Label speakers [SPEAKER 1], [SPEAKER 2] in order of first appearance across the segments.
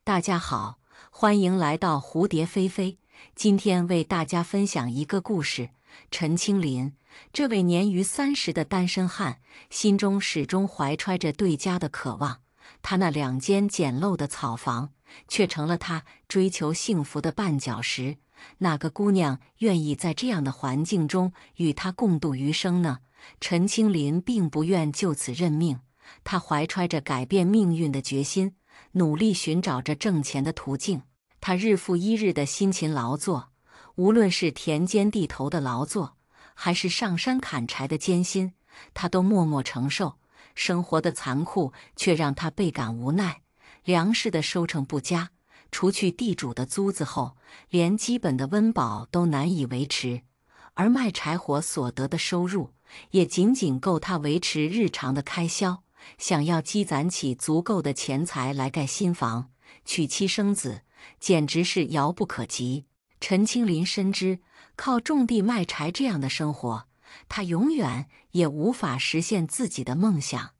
[SPEAKER 1] 大家好，欢迎来到蝴蝶飞飞。今天为大家分享一个故事。陈清林这位年逾30的单身汉，心中始终怀揣着对家的渴望。他那2间简陋的草房，却成了他追求幸福的绊脚石。哪个姑娘愿意在这样的环境中与他共度余生呢？陈清林并不愿就此认命，他怀揣着改变命运的决心，努力寻找着挣钱的途径。他日复一日的辛勤劳作，无论是田间地头的劳作，还是上山砍柴的艰辛，他都默默承受。生活的残酷却让他倍感无奈，粮食的收成不佳，除去地主的租子后，连基本的温饱都难以维持，而卖柴火所得的收入也仅仅够他维持日常的开销。想要积攒起足够的钱财来盖新房、娶妻生子，简直是遥不可及。陈清林深知，靠种地卖柴这样的生活，他永远也无法实现自己的梦想。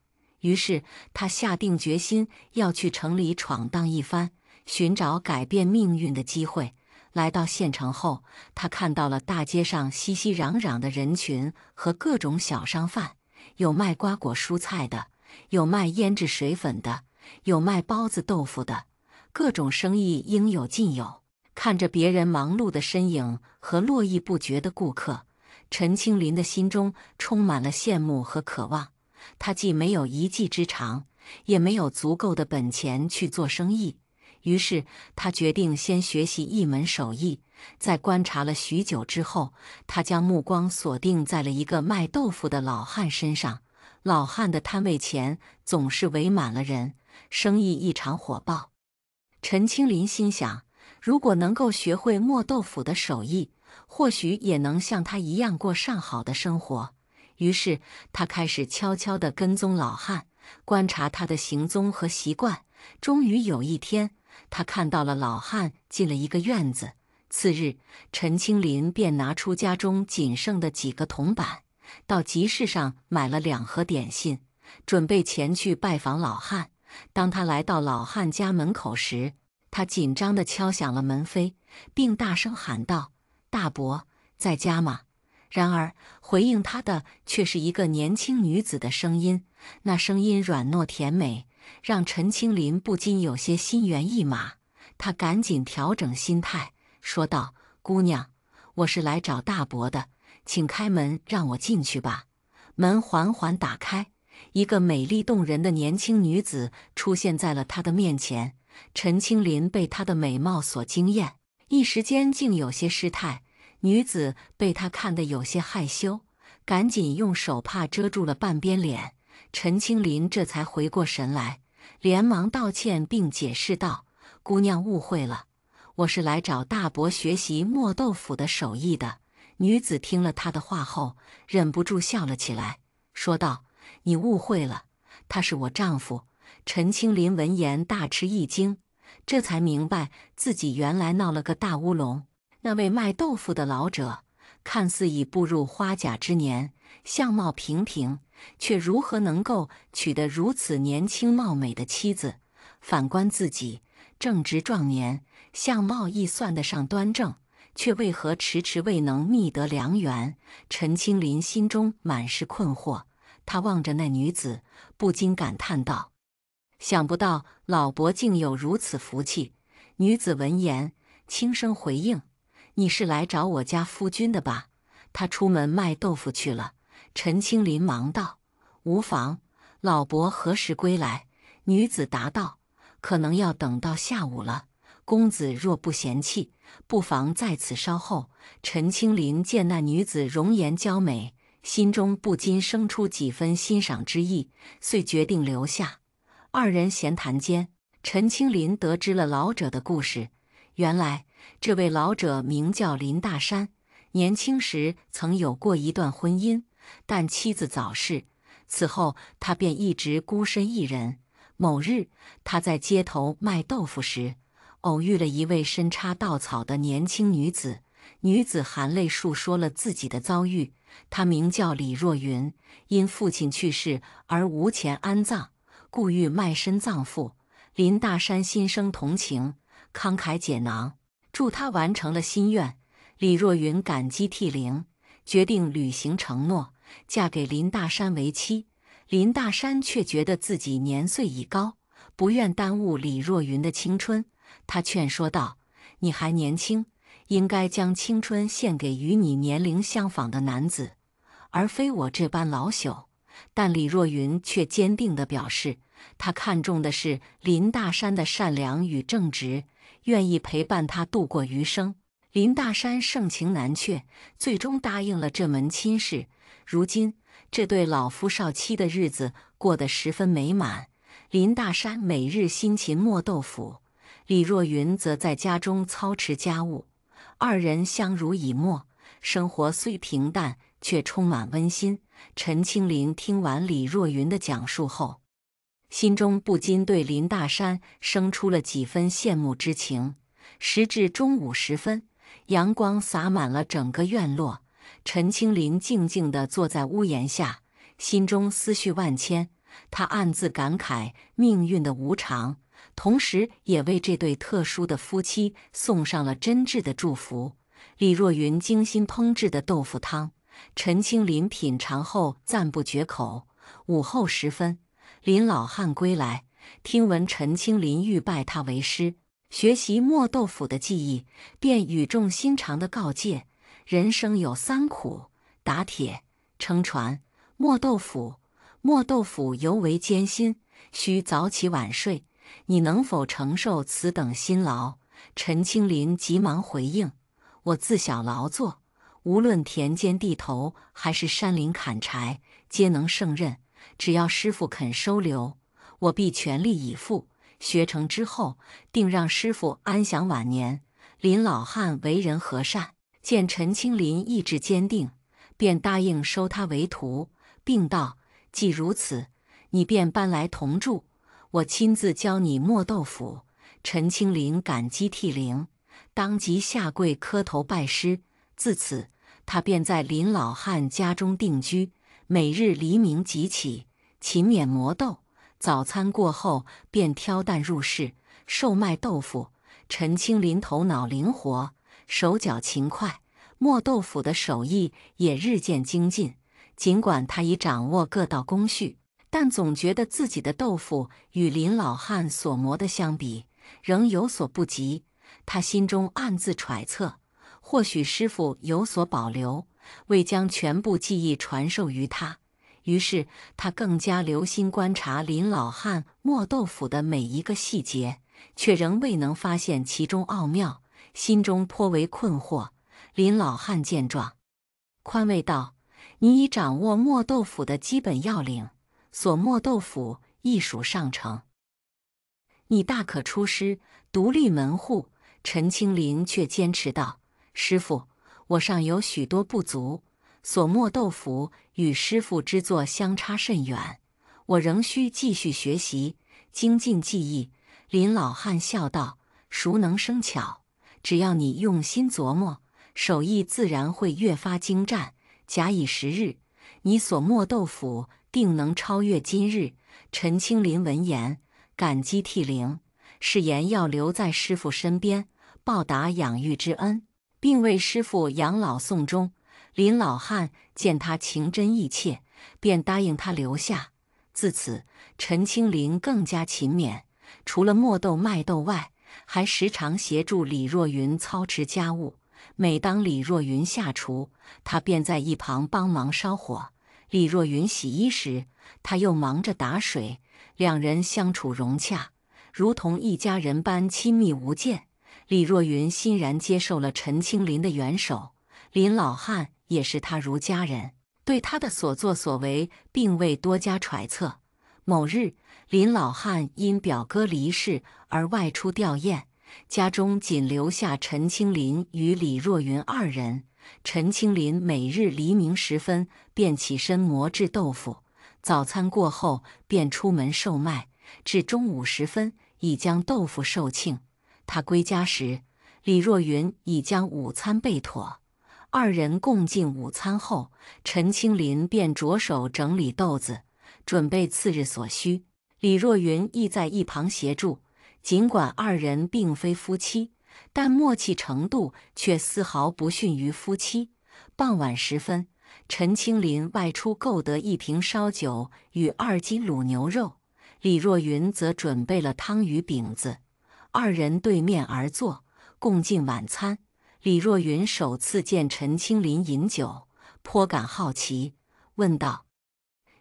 [SPEAKER 1] 于是，他下定决心要去城里闯荡一番，寻找改变命运的机会。来到县城后，他看到了大街上熙熙攘攘的人群和各种小商贩，有卖瓜果蔬菜的，有卖腌制水粉的，有卖包子豆腐的，各种生意应有尽有。看着别人忙碌的身影和络绎不绝的顾客，陈清林的心中充满了羡慕和渴望。他既没有一技之长，也没有足够的本钱去做生意，于是他决定先学习一门手艺。在观察了许久之后，他将目光锁定在了一个卖豆腐的老汉身上。老汉的摊位前总是围满了人，生意异常火爆。陈清林心想，如果能够学会磨豆腐的手艺，或许也能像他一样过上好的生活。于是他开始悄悄地跟踪老汉，观察他的行踪和习惯。终于有一天，他看到了老汉进了一个院子。次日，陈清林便拿出家中仅剩的几个铜板，到集市上买了2盒点心，准备前去拜访老汉。当他来到老汉家门口时，他紧张地敲响了门扉，并大声喊道：“大伯，在家吗？”然而，回应他的却是一个年轻女子的声音。那声音软糯甜美，让陈清林不禁有些心猿意马。他赶紧调整心态，说道：“姑娘，我是来找大伯的，请开门让我进去吧。”门缓缓打开，一个美丽动人的年轻女子出现在了他的面前。陈清林被她的美貌所惊艳，一时间竟有些失态。女子被他看得有些害羞，赶紧用手帕遮住了半边脸。陈清林这才回过神来，连忙道歉并解释道：“姑娘误会了，我是来找大伯学习磨豆腐的手艺的。”女子听了他的话后，忍不住笑了起来，说道：“你误会了，他是我丈夫。”陈清林闻言大吃一惊，这才明白自己原来闹了个大乌龙。那位卖豆腐的老者看似已步入花甲之年，相貌平平，却如何能够娶得如此年轻貌美的妻子？反观自己，正值壮年，相貌亦算得上端正，却为何迟迟未能觅得良缘？陈清林心中满是困惑，他望着那女子，不禁感叹道：“想不到老伯竟有如此福气。”女子闻言，轻声回应：“你是来找我家夫君的吧？”他出门卖豆腐去了。陈清林忙道：“无妨，老伯何时归来？”女子答道：“可能要等到下午了。公子若不嫌弃，不妨在此稍后。”陈清林见那女子容颜娇美，心中不禁生出几分欣赏之意，遂决定留下。2人闲谈间，陈清林得知了老者的故事。原来这位老者名叫林大山，年轻时曾有过一段婚姻，但妻子早逝，此后他便一直孤身一人。某日，他在街头卖豆腐时，偶遇了一位身插稻草的年轻女子。女子含泪述说了自己的遭遇。她名叫李若云，因父亲去世而无钱安葬，故欲卖身葬父。林大山心生同情，慷慨解囊，助他完成了心愿。李若云感激涕零，决定履行承诺，嫁给林大山为妻。林大山却觉得自己年岁已高，不愿耽误李若云的青春。他劝说道：“你还年轻，应该将青春献给与你年龄相仿的男子，而非我这般老朽。”但李若云却坚定地表示，她看重的是林大山的善良与正直，愿意陪伴他度过余生。林大山盛情难却，最终答应了这门亲事。如今，这对老夫少妻的日子过得十分美满。林大山每日辛勤磨豆腐，李若云则在家中操持家务，二人相濡以沫，生活虽平淡，却充满温馨。陈清林听完李若云的讲述后，心中不禁对林大山生出了几分羡慕之情。时至中午时分，阳光洒满了整个院落，陈清林静静地坐在屋檐下，心中思绪万千。他暗自感慨命运的无常，同时也为这对特殊的夫妻送上了真挚的祝福。李若云精心烹制的豆腐汤，陈清林品尝后赞不绝口。午后时分，林老汉归来，听闻陈清林欲拜他为师，学习磨豆腐的技艺，便语重心长地告诫：人生有三苦，打铁、撑船、磨豆腐。磨豆腐尤为艰辛，需早起晚睡，你能否承受此等辛劳？陈清林急忙回应：我自小劳作，无论田间地头还是山林砍柴，皆能胜任。只要师傅肯收留，我必全力以赴。学成之后，定让师傅安享晚年。林老汉为人和善，见陈清林意志坚定，便答应收他为徒，并道：既如此，你便搬来同住，我亲自教你磨豆腐。陈清林感激涕零，当即下跪磕头拜师。自此，他便在林老汉家中定居，每日黎明即起，勤勉磨豆，早餐过后便挑担入市，售卖豆腐。陈清林头脑灵活，手脚勤快，磨豆腐的手艺也日渐精进。尽管他已掌握各道工序，但总觉得自己的豆腐与林老汉所磨的相比，仍有所不及。他心中暗自揣测，或许师傅有所保留，未将全部技艺传授于他。于是他更加留心观察林老汉磨豆腐的每一个细节，却仍未能发现其中奥妙，心中颇为困惑。林老汉见状，宽慰道：你已掌握磨豆腐的基本要领，所磨豆腐亦属上乘，你大可出师，独立门户。陈清林却坚持道：师傅，我尚有许多不足，所磨豆腐与师傅之作相差甚远，我仍需继续学习，精进技艺。林老汉笑道：熟能生巧，只要你用心琢磨，手艺自然会越发精湛。假以时日，你所磨豆腐定能超越今日。陈清林闻言，感激涕零，誓言要留在师傅身边，报答养育之恩，并为师傅养老送终。林老汉见他情真意切，便答应他留下。自此，陈清林更加勤勉，除了磨豆卖豆外，还时常协助李若云操持家务。每当李若云下厨，他便在一旁帮忙烧火；李若云洗衣时，他又忙着打水。两人相处融洽，如同一家人般亲密无间。李若云欣然接受了陈清林的援手，林老汉也视他如家人，对他的所作所为并未多加揣测。某日，林老汉因表哥离世而外出吊唁，家中仅留下陈清林与李若云二人。陈清林每日黎明时分便起身磨制豆腐，早餐过后便出门售卖，至中午时分已将豆腐售罄。他归家时，李若云已将午餐备妥。二人共进午餐后，陈清林便着手整理豆子，准备次日所需。李若云亦在一旁协助。尽管二人并非夫妻，但默契程度却丝毫不逊于夫妻。傍晚时分，陈清林外出购得1瓶烧酒与2斤卤牛肉，李若云则准备了汤与饼子。二人对面而坐，共进晚餐。李若云首次见陈清林饮酒，颇感好奇，问道：“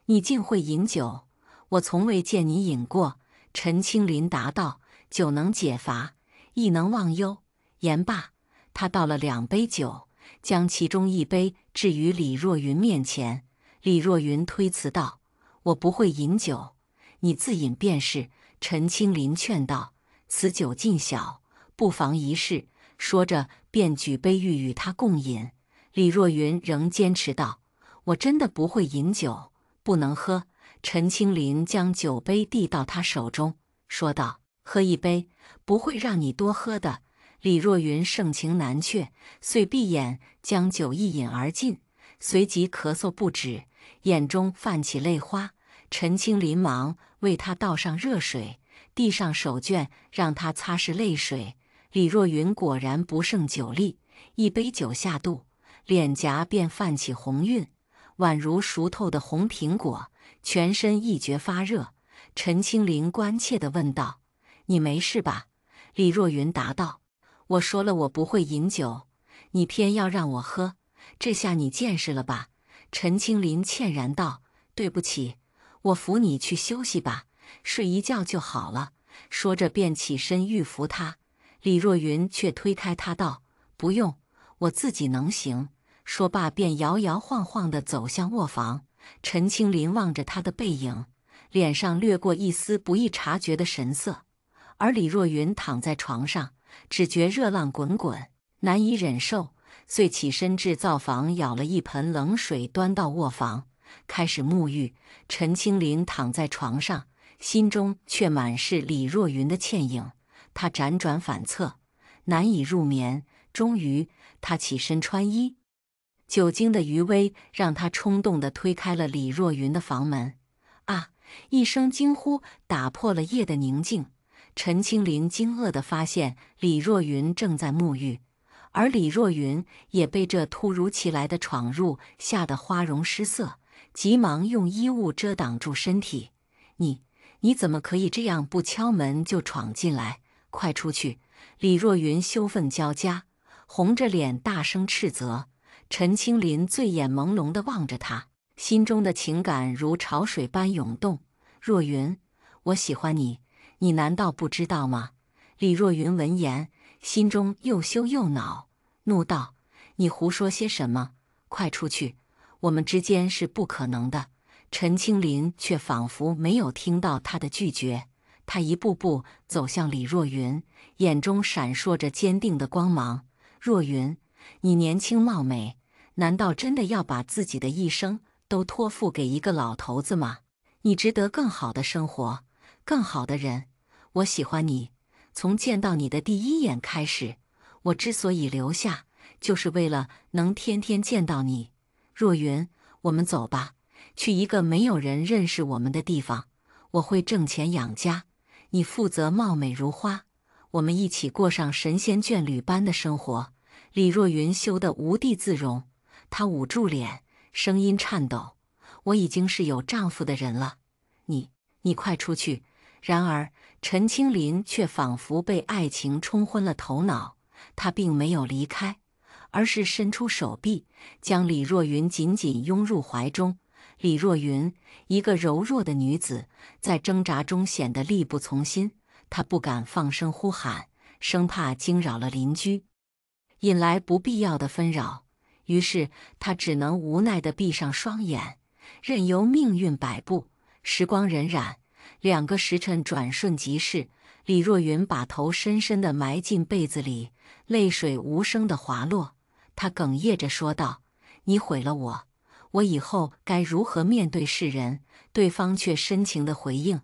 [SPEAKER 1] 你竟会饮酒？我从未见你饮过。”陈清林答道：“酒能解乏，亦能忘忧。”言罢，他倒了2杯酒，将其中1杯置于李若云面前。李若云推辞道：“我不会饮酒，你自饮便是。”陈清林劝道：“此酒尽小，不妨一试。”说着便举杯欲与他共饮。李若云仍坚持道：“我真的不会饮酒，不能喝。”陈清林将酒杯递到他手中，说道：“喝1杯，不会让你多喝的。”李若云盛情难却，遂闭眼将酒一饮而尽，随即咳嗽不止，眼中泛起泪花。陈清林忙为他倒上热水，递上手绢让他擦拭泪水。李若云果然不胜酒力，1杯酒下肚，脸颊便泛起红晕，宛如熟透的红苹果，全身一觉发热。陈清林关切地问道：“你没事吧？”李若云答道：“我说了我不会饮酒，你偏要让我喝，这下你见识了吧？”陈清林歉然道：“对不起，我扶你去休息吧，睡一觉就好了。”说着便起身欲扶他。李若云却推开他道：“不用，我自己能行。”说罢便摇摇晃晃地走向卧房。陈清林望着他的背影，脸上掠过一丝不易察觉的神色。而李若云躺在床上，只觉热浪滚滚，难以忍受，遂起身至灶房舀了1盆冷水端到卧房，开始沐浴。陈清林躺在床上，心中却满是李若云的倩影。他辗转反侧，难以入眠。终于，他起身穿衣。酒精的余威让他冲动地推开了李若云的房门。啊！一声惊呼打破了夜的宁静。陈清林惊愕地发现李若云正在沐浴，而李若云也被这突如其来的闯入吓得花容失色，急忙用衣物遮挡住身体。你怎么可以这样不敲门就闯进来？快出去！”李若云羞愤交加，红着脸大声斥责。陈清林醉眼朦胧地望着他，心中的情感如潮水般涌动。“若云，我喜欢你，你难道不知道吗？”李若云闻言，心中又羞又恼，怒道：“你胡说些什么？快出去！我们之间是不可能的。”陈清林却仿佛没有听到他的拒绝，他一步步走向李若云，眼中闪烁着坚定的光芒。“若云，你年轻貌美，难道真的要把自己的一生都托付给一个老头子吗？你值得更好的生活，更好的人。我喜欢你，从见到你的第1眼开始，我之所以留下，就是为了能天天见到你。若云，我们走吧，去一个没有人认识我们的地方。我会挣钱养家，你负责貌美如花，我们一起过上神仙眷侣般的生活。”李若云羞得无地自容，她捂住脸，声音颤抖：“我已经是有丈夫的人了，你快出去！”然而陈清林却仿佛被爱情冲昏了头脑，他并没有离开，而是伸出手臂，将李若云紧紧拥入怀中。李若云，一个柔弱的女子，在挣扎中显得力不从心，她不敢放声呼喊，生怕惊扰了邻居，引来不必要的纷扰。于是她只能无奈地闭上双眼，任由命运摆布。时光荏苒，2个时辰转瞬即逝。李若云把头深深地埋进被子里，泪水无声地滑落。她哽咽着说道：“你毁了我，我以后该如何面对世人？”对方却深情地回应：“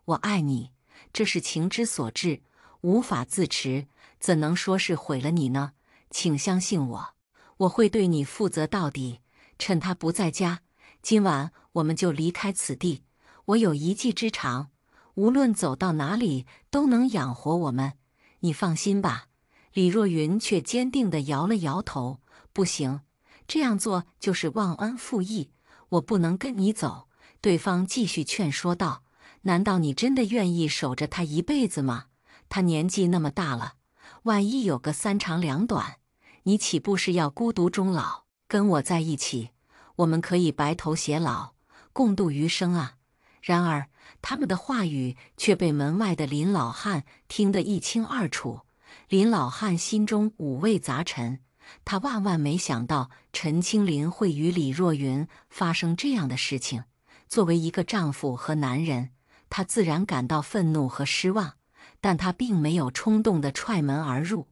[SPEAKER 1] 我爱你，这是情之所至，无法自持，怎能说是毁了你呢？请相信我，我会对你负责到底。趁他不在家，今晚我们就离开此地。我有一技之长，无论走到哪里都能养活我们。你放心吧。”李若云却坚定地摇了摇头：“不行，这样做就是忘恩负义，我不能跟你走。”对方继续劝说道：“难道你真的愿意守着他一辈子吗？他年纪那么大了，万一有个三长两短，你岂不是要孤独终老？跟我在一起，我们可以白头偕老，共度余生啊！”然而，他们的话语却被门外的林老汉听得一清二楚。林老汉心中五味杂陈，他万万没想到陈清林会与李若云发生这样的事情。作为一个丈夫和男人，他自然感到愤怒和失望，但他并没有冲动地踹门而入，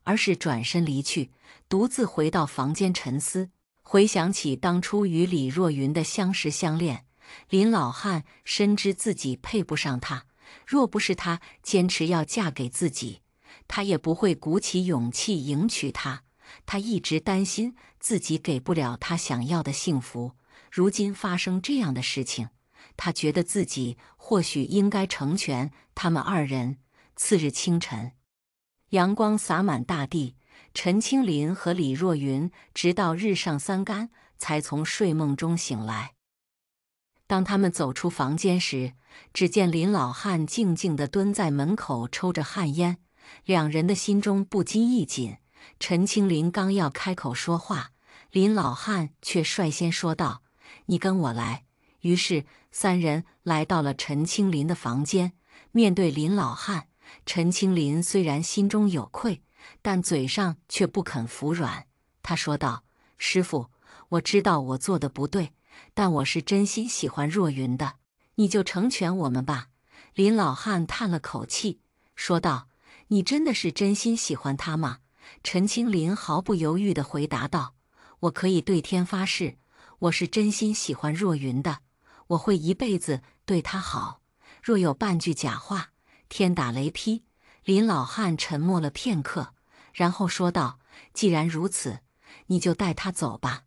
[SPEAKER 1] 而是转身离去，独自回到房间沉思。回想起当初与李若云的相识相恋，林老汉深知自己配不上她，若不是她坚持要嫁给自己，他也不会鼓起勇气迎娶她。他一直担心自己给不了她想要的幸福，如今发生这样的事情，他觉得自己或许应该成全他们二人。次日清晨，阳光洒满大地，陈清林和李若云直到日上三竿才从睡梦中醒来。当他们走出房间时，只见林老汉静静地蹲在门口抽着旱烟，两人的心中不禁一紧。陈清林刚要开口说话，林老汉却率先说道：“你跟我来。”于是三人来到了陈清林的房间。面对林老汉，陈清林虽然心中有愧，但嘴上却不肯服软。他说道：“师傅，我知道我做的不对，但我是真心喜欢若云的，你就成全我们吧。”林老汉叹了口气，说道：“你真的是真心喜欢她吗？”陈清林毫不犹豫地回答道：“我可以对天发誓，我是真心喜欢若云的，我会一辈子对她好。若有半句假话，天打雷劈。”林老汉沉默了片刻，然后说道：“既然如此，你就带她走吧，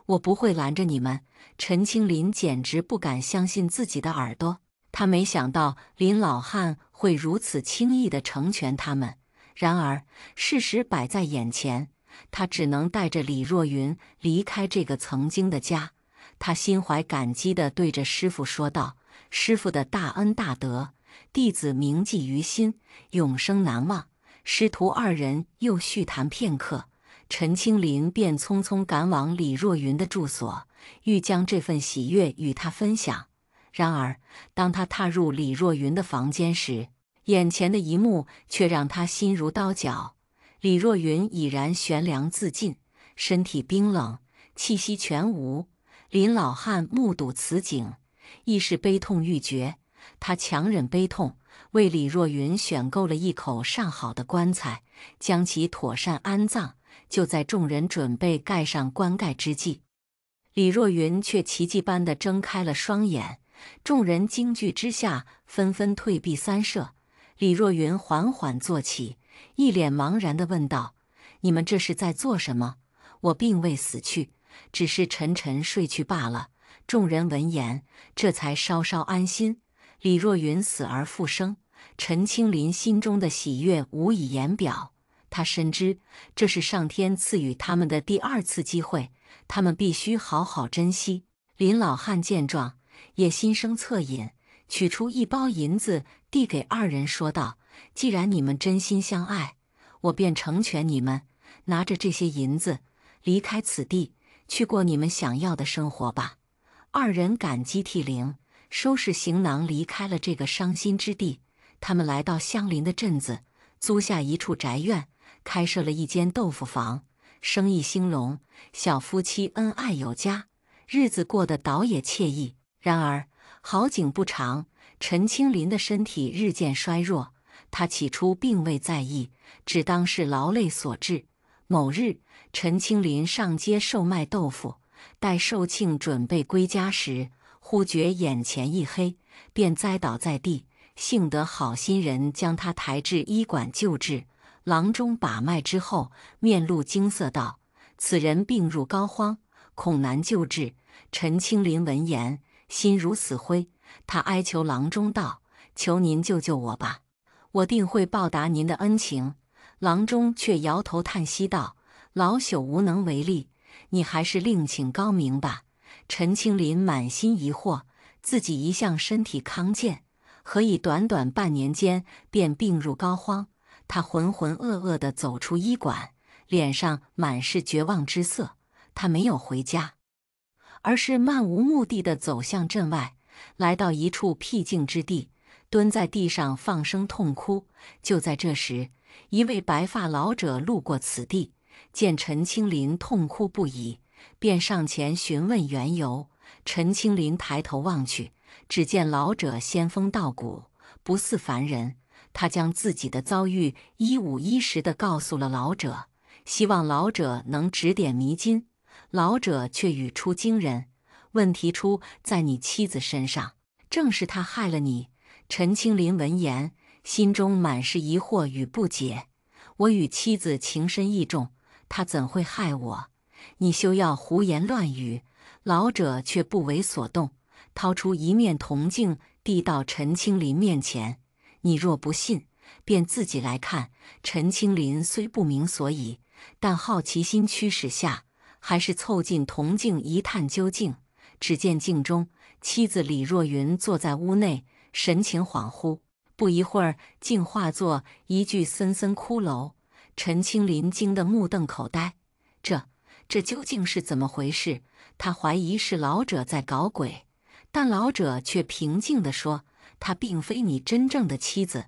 [SPEAKER 1] 我不会拦着你们。”陈清林简直不敢相信自己的耳朵，他没想到林老汉会如此轻易地成全他们。然而，事实摆在眼前，他只能带着李若云离开这个曾经的家。他心怀感激地对着师父说道：“师父的大恩大德，弟子铭记于心，永生难忘。”师徒二人又叙谈片刻，陈清林便匆匆赶往李若云的住所，欲将这份喜悦与她分享。然而，当他踏入李若云的房间时，眼前的一幕却让他心如刀绞。李若云已然悬梁自尽，身体冰冷，气息全无。林老汉目睹此景，亦是悲痛欲绝。他强忍悲痛，为李若云选购了一口上好的棺材，将其妥善安葬。就在众人准备盖上棺盖之际，李若云却奇迹般地睁开了双眼。众人惊惧之下，纷纷退避三舍。李若云缓缓坐起，一脸茫然地问道：“你们这是在做什么？我并未死去，只是沉沉睡去罢了。”众人闻言，这才稍稍安心。李若云死而复生，陈清林心中的喜悦无以言表。他深知这是上天赐予他们的第二次机会，他们必须好好珍惜。林老汉见状，也心生恻隐，取出一包银子递给二人，说道：“既然你们真心相爱，我便成全你们。拿着这些银子，离开此地，去过你们想要的生活吧。”二人感激涕零，收拾行囊离开了这个伤心之地。他们来到相邻的镇子，租下一处宅院，开设了一间豆腐房，生意兴隆，小夫妻恩爱有加，日子过得倒也惬意。然而好景不长，陈清林的身体日渐衰弱。他起初并未在意，只当是劳累所致。某日，陈清林上街售卖豆腐，待售罄准备归家时，忽觉眼前一黑，便栽倒在地。幸得好心人将他抬至医馆救治，郎中把脉之后，面露惊色道：“此人病入膏肓，恐难救治。”陈清林闻言，心如死灰，他哀求郎中道：“求您救救我吧，我定会报答您的恩情。”郎中却摇头叹息道：“老朽无能为力，你还是另请高明吧。”陈清林满心疑惑，自己一向身体康健，何以短短半年间便病入膏肓？他浑浑噩噩地走出医馆，脸上满是绝望之色。他没有回家，而是漫无目的地走向镇外，来到一处僻静之地，蹲在地上放声痛哭。就在这时，一位白发老者路过此地，见陈清林痛哭不已，便上前询问缘由。陈清林抬头望去，只见老者仙风道骨，不似凡人。他将自己的遭遇一五一十地告诉了老者，希望老者能指点迷津。老者却语出惊人：“问题出在你妻子身上，正是她害了你。”陈清林闻言，心中满是疑惑与不解：“我与妻子情深意重，她怎会害我？你休要胡言乱语。”老者却不为所动，掏出一面铜镜递到陈清林面前：“你若不信，便自己来看。”陈清林虽不明所以，但好奇心驱使下，还是凑近铜镜一探究竟。只见镜中妻子李若云坐在屋内，神情恍惚，不一会儿竟化作一具森森骷髅。陈清林惊得目瞪口呆，这究竟是怎么回事？他怀疑是老者在搞鬼，但老者却平静地说：“她并非你真正的妻子，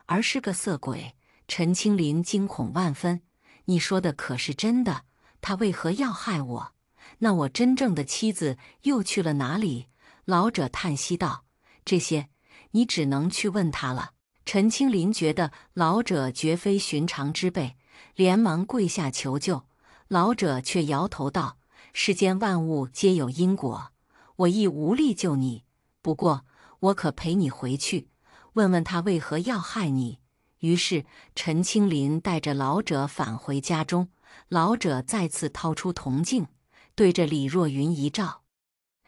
[SPEAKER 1] 而是个色鬼。”陈清林惊恐万分：“你说的可是真的？她为何要害我？那我真正的妻子又去了哪里？”老者叹息道：“这些你只能去问她了。”陈清林觉得老者绝非寻常之辈，连忙跪下求救。老者却摇头道：“世间万物皆有因果，我亦无力救你。不过，我可陪你回去，问问他为何要害你。”于是，陈清林带着老者返回家中。老者再次掏出铜镜，对着李若云一照，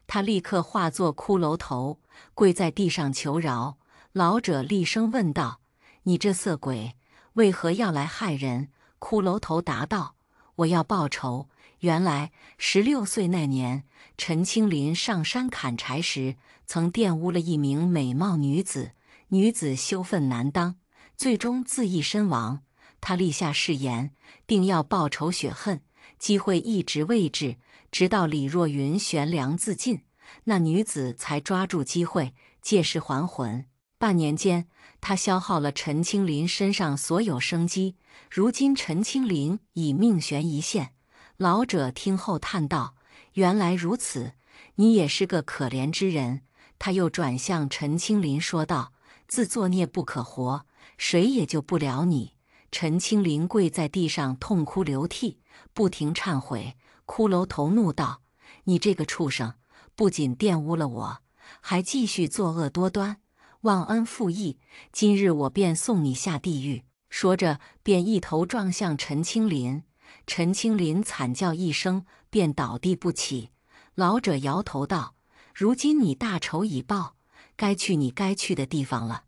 [SPEAKER 1] 他立刻化作骷髅头，跪在地上求饶。老者厉声问道：“你这色鬼，为何要来害人？”骷髅头答道：“我要报仇。原来16岁那年，陈清林上山砍柴时，曾玷污了一名美貌女子，女子羞愤难当，最终自缢身亡。他立下誓言，定要报仇雪恨，机会一直未至，直到李若云悬梁自尽，那女子才抓住机会借尸还魂。半年间，他消耗了陈清林身上所有生机，如今陈清林已命悬一线。”老者听后叹道：“原来如此，你也是个可怜之人。”他又转向陈清林说道：“自作孽不可活，谁也救不了你。”陈清林跪在地上痛哭流涕，不停忏悔。骷髅头怒道：“你这个畜生，不仅玷污了我，还继续作恶多端，忘恩负义，今日我便送你下地狱。”说着，便一头撞向陈清林。陈清林惨叫一声，便倒地不起。老者摇头道：“如今你大仇已报，该去你该去的地方了。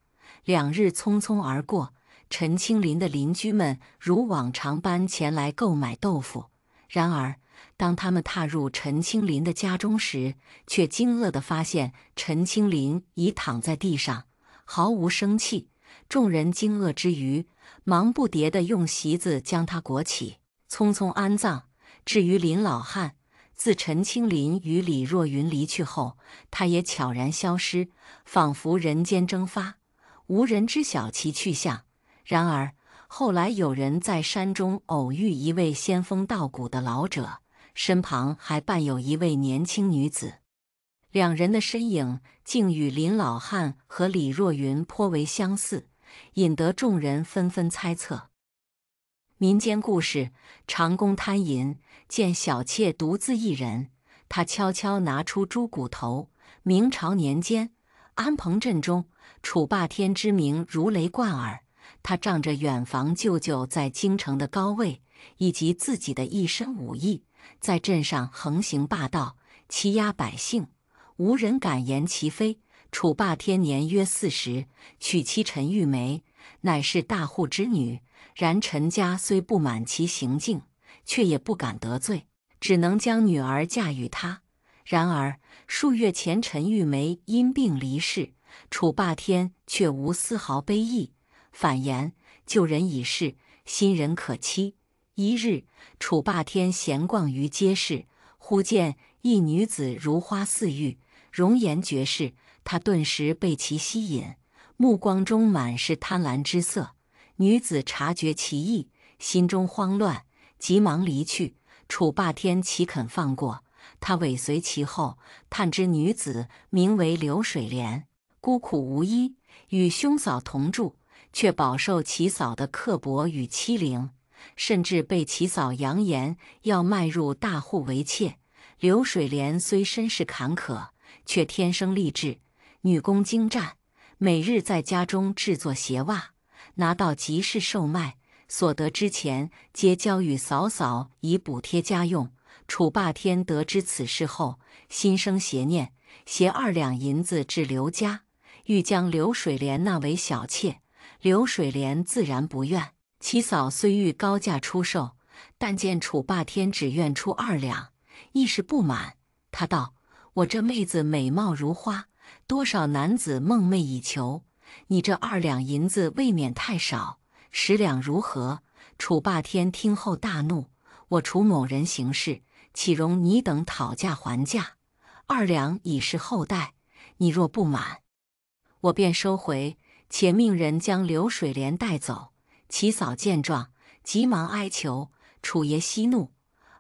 [SPEAKER 1] ”2日匆匆而过，陈清林的邻居们如往常般前来购买豆腐。然而，当他们踏入陈清林的家中时，却惊愕地发现陈清林已躺在地上，毫无生气。众人惊愕之余，忙不迭地用席子将他裹起，匆匆安葬。至于林老汉，自陈清林与李若云离去后，他也悄然消失，仿佛人间蒸发，无人知晓其去向。然而后来有人在山中偶遇一位仙风道骨的老者，身旁还伴有一位年轻女子，2人的身影竟与林老汉和李若云颇为相似，引得众人纷纷猜测。民间故事：长工贪淫，见小妾独自一人，他悄悄拿出猪骨头。明朝年间，安彭镇中，楚霸天之名如雷贯耳。他仗着远房舅舅在京城的高位，以及自己的一身武艺，在镇上横行霸道，欺压百姓，无人敢言其非。楚霸天年约40，娶妻陈玉梅，乃是大户之女。然陈家虽不满其行径，却也不敢得罪，只能将女儿嫁与他。然而数月前，陈玉梅因病离世，楚霸天却无丝毫悲意，反言旧人已逝，新人可期。一日，楚霸天闲逛于街市，忽见一女子如花似玉，容颜绝世，他顿时被其吸引，目光中满是贪婪之色。女子察觉其意，心中慌乱，急忙离去。楚霸天岂肯放过？他尾随其后，探知女子名为刘水莲，孤苦无依，与兄嫂同住，却饱受其嫂的刻薄与欺凌，甚至被其嫂扬言要迈入大户为妾。刘水莲虽身世坎坷，却天生丽质，女工精湛，每日在家中制作鞋袜，拿到集市售卖，所得之钱皆交与嫂嫂以补贴家用。楚霸天得知此事后，心生邪念，携2两银子至刘家，欲将刘水莲纳为小妾。刘水莲自然不愿，其嫂虽欲高价出售，但见楚霸天只愿出2两，一时不满。他道：“我这妹子美貌如花，多少男子梦寐以求，你这2两银子未免太少，10两如何？”楚霸天听后大怒：“我楚某人行事，岂容你等讨价还价？2两已是后代，你若不满，我便收回，且命人将刘水莲带走。”其嫂见状，急忙哀求：“楚爷息怒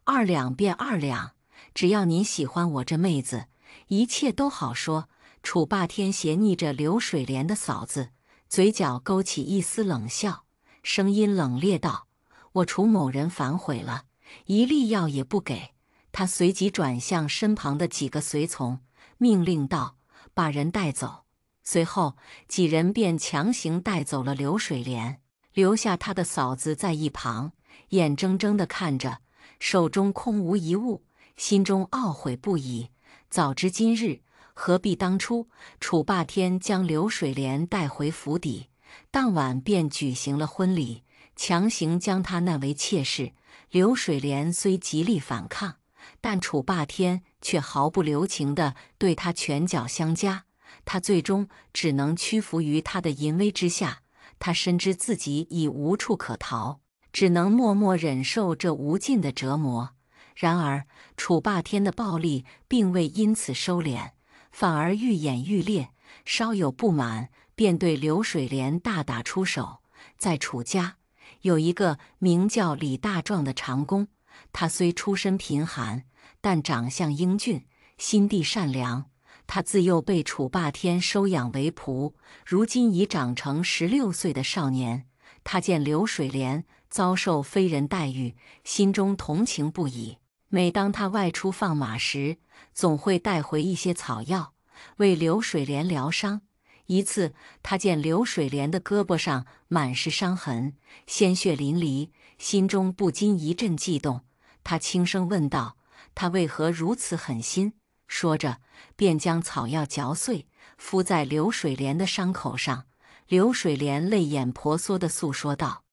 [SPEAKER 1] ，2两便2两，只要您喜欢我这妹子，一切都好说。”楚霸天斜睨着刘水莲的嫂子，嘴角勾起一丝冷笑，声音冷冽道：“我楚某人反悔了，一粒药也不给。”他随即转向身旁的几个随从，命令道：“把人带走。”随后几人便强行带走了刘水莲，留下他的嫂子在一旁，眼睁睁地看着，手中空无一物，心中懊悔不已。早知今日，何必当初？楚霸天将刘水莲带回府邸，当晚便举行了婚礼，强行将她纳为妾室。刘水莲虽极力反抗，但楚霸天却毫不留情地对她拳脚相加，她最终只能屈服于他的淫威之下。她深知自己已无处可逃，只能默默忍受这无尽的折磨。然而，楚霸天的暴力并未因此收敛，反而愈演愈烈，稍有不满便对刘水莲大打出手。在楚家有一个名叫李大壮的长工，他虽出身贫寒，但长相英俊，心地善良。他自幼被楚霸天收养为仆，如今已长成16岁的少年。他见刘水莲遭受非人待遇，心中同情不已。每当他外出放马时，总会带回一些草药，为刘水莲疗伤。一次，他见刘水莲的胳膊上满是伤痕，鲜血淋漓，心中不禁一阵悸动。他轻声问道：“他为何如此狠心？”说着，便将草药嚼碎，敷在刘水莲的伤口上。刘水莲泪眼婆娑地诉说道：“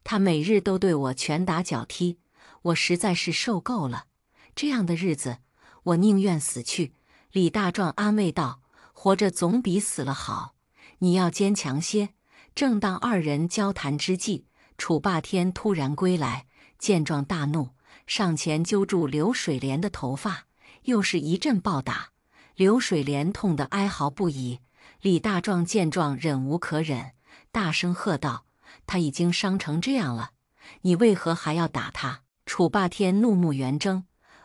[SPEAKER 1] 他每日都对我拳打脚踢，我实在是受够了。这样的日子，我宁愿死去。”李大壮安慰道：“活着总比死了好，你要坚强些。”正当2人交谈之际，楚霸天突然归来，见状大怒，上前揪住刘水莲的头发，又是一阵暴打。刘水莲痛得哀嚎不已。李大壮见状忍无可忍，大声喝道：“他已经伤成这样了，你为何还要打他？”楚霸天怒目圆睁，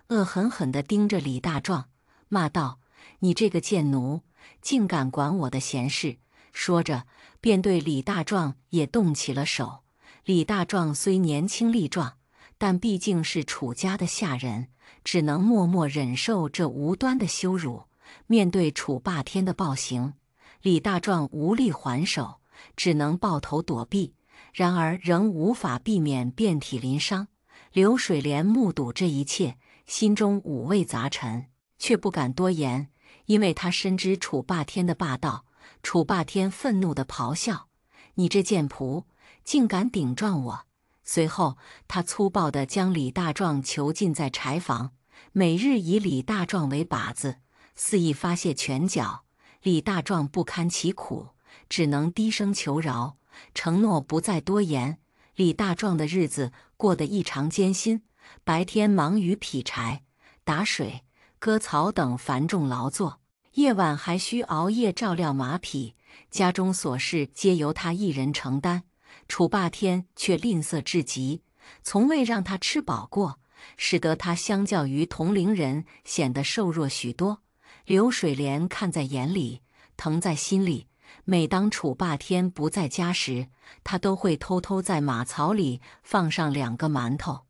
[SPEAKER 1] 恶狠狠地盯着李大壮，骂道：“你这个贱奴，竟敢管我的闲事！”说着，便对李大壮也动起了手。李大壮虽年轻力壮，但毕竟是楚家的下人，只能默默忍受这无端的羞辱。面对楚霸天的暴行，李大壮无力还手，只能抱头躲避，然而仍无法避免遍体鳞伤。刘水莲目睹这一切，心中五味杂陈，却不敢多言，因为他深知楚霸天的霸道。楚霸天愤怒地咆哮：“你这贱仆，竟敢顶撞我！”随后，他粗暴地将李大壮囚禁在柴房，每日以李大壮为靶子，肆意发泄拳脚。李大壮不堪其苦，只能低声求饶，承诺不再多言。李大壮的日子过得异常艰辛，白天忙于劈柴、打水、割草等繁重劳作，夜晚还需熬夜照料马匹，家中琐事皆由他一人承担。楚霸天却吝啬至极，从未让他吃饱过，使得他相较于同龄人显得瘦弱许多。刘水莲看在眼里，疼在心里。每当楚霸天不在家时，他都会偷偷在马槽里放上2个馒头，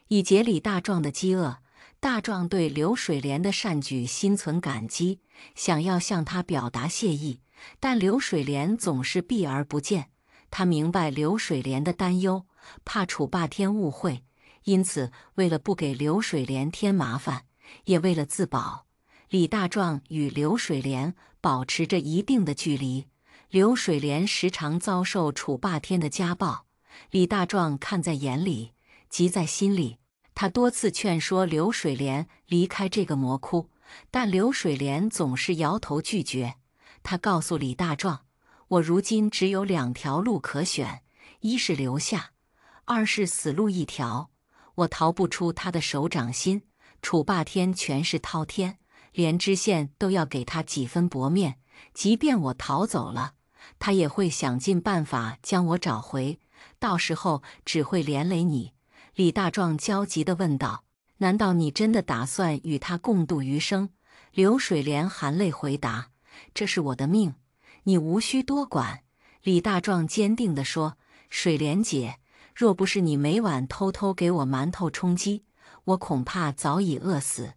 [SPEAKER 1] 以解李大壮的饥饿。大壮对刘水莲的善举心存感激，想要向他表达谢意，但刘水莲总是避而不见。他明白刘水莲的担忧，怕楚霸天误会，因此为了不给刘水莲添麻烦，也为了自保，李大壮与刘水莲保持着一定的距离。刘水莲时常遭受楚霸天的家暴，李大壮看在眼里，急在心里。他多次劝说刘水莲离开这个魔窟，但刘水莲总是摇头拒绝。他告诉李大壮：“我如今只有2条路可选，一是留下，二是死路一条。我逃不出他的手掌心。楚霸天权势滔天，连知县都要给他几分薄面。即便我逃走了，他也会想尽办法将我找回，到时候只会连累你。”李大壮焦急地问道：“难道你真的打算与他共度余生？”刘水莲含泪回答：“这是我的命，你无需多管。”李大壮坚定地说：“水莲姐，若不是你每晚偷偷给我馒头充饥，我恐怕早已饿死。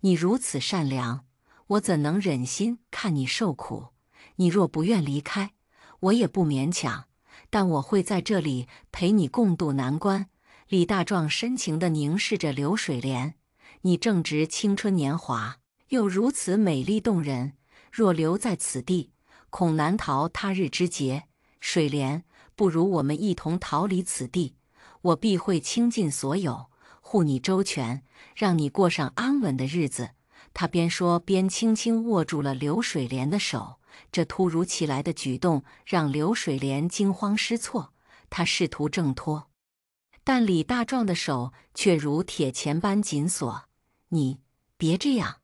[SPEAKER 1] 你如此善良，我怎能忍心看你受苦？你若不愿离开，我也不勉强，但我会在这里陪你共度难关。”李大壮深情地凝视着刘水莲：“你正值青春年华，又如此美丽动人，若留在此地，恐难逃他日之劫。水莲，不如我们一同逃离此地，我必会倾尽所有，护你周全，让你过上安稳的日子。”他边说边轻轻握住了刘水莲的手，这突如其来的举动让刘水莲惊慌失措，他试图挣脱，但李大壮的手却如铁钳般紧锁。“你别这样，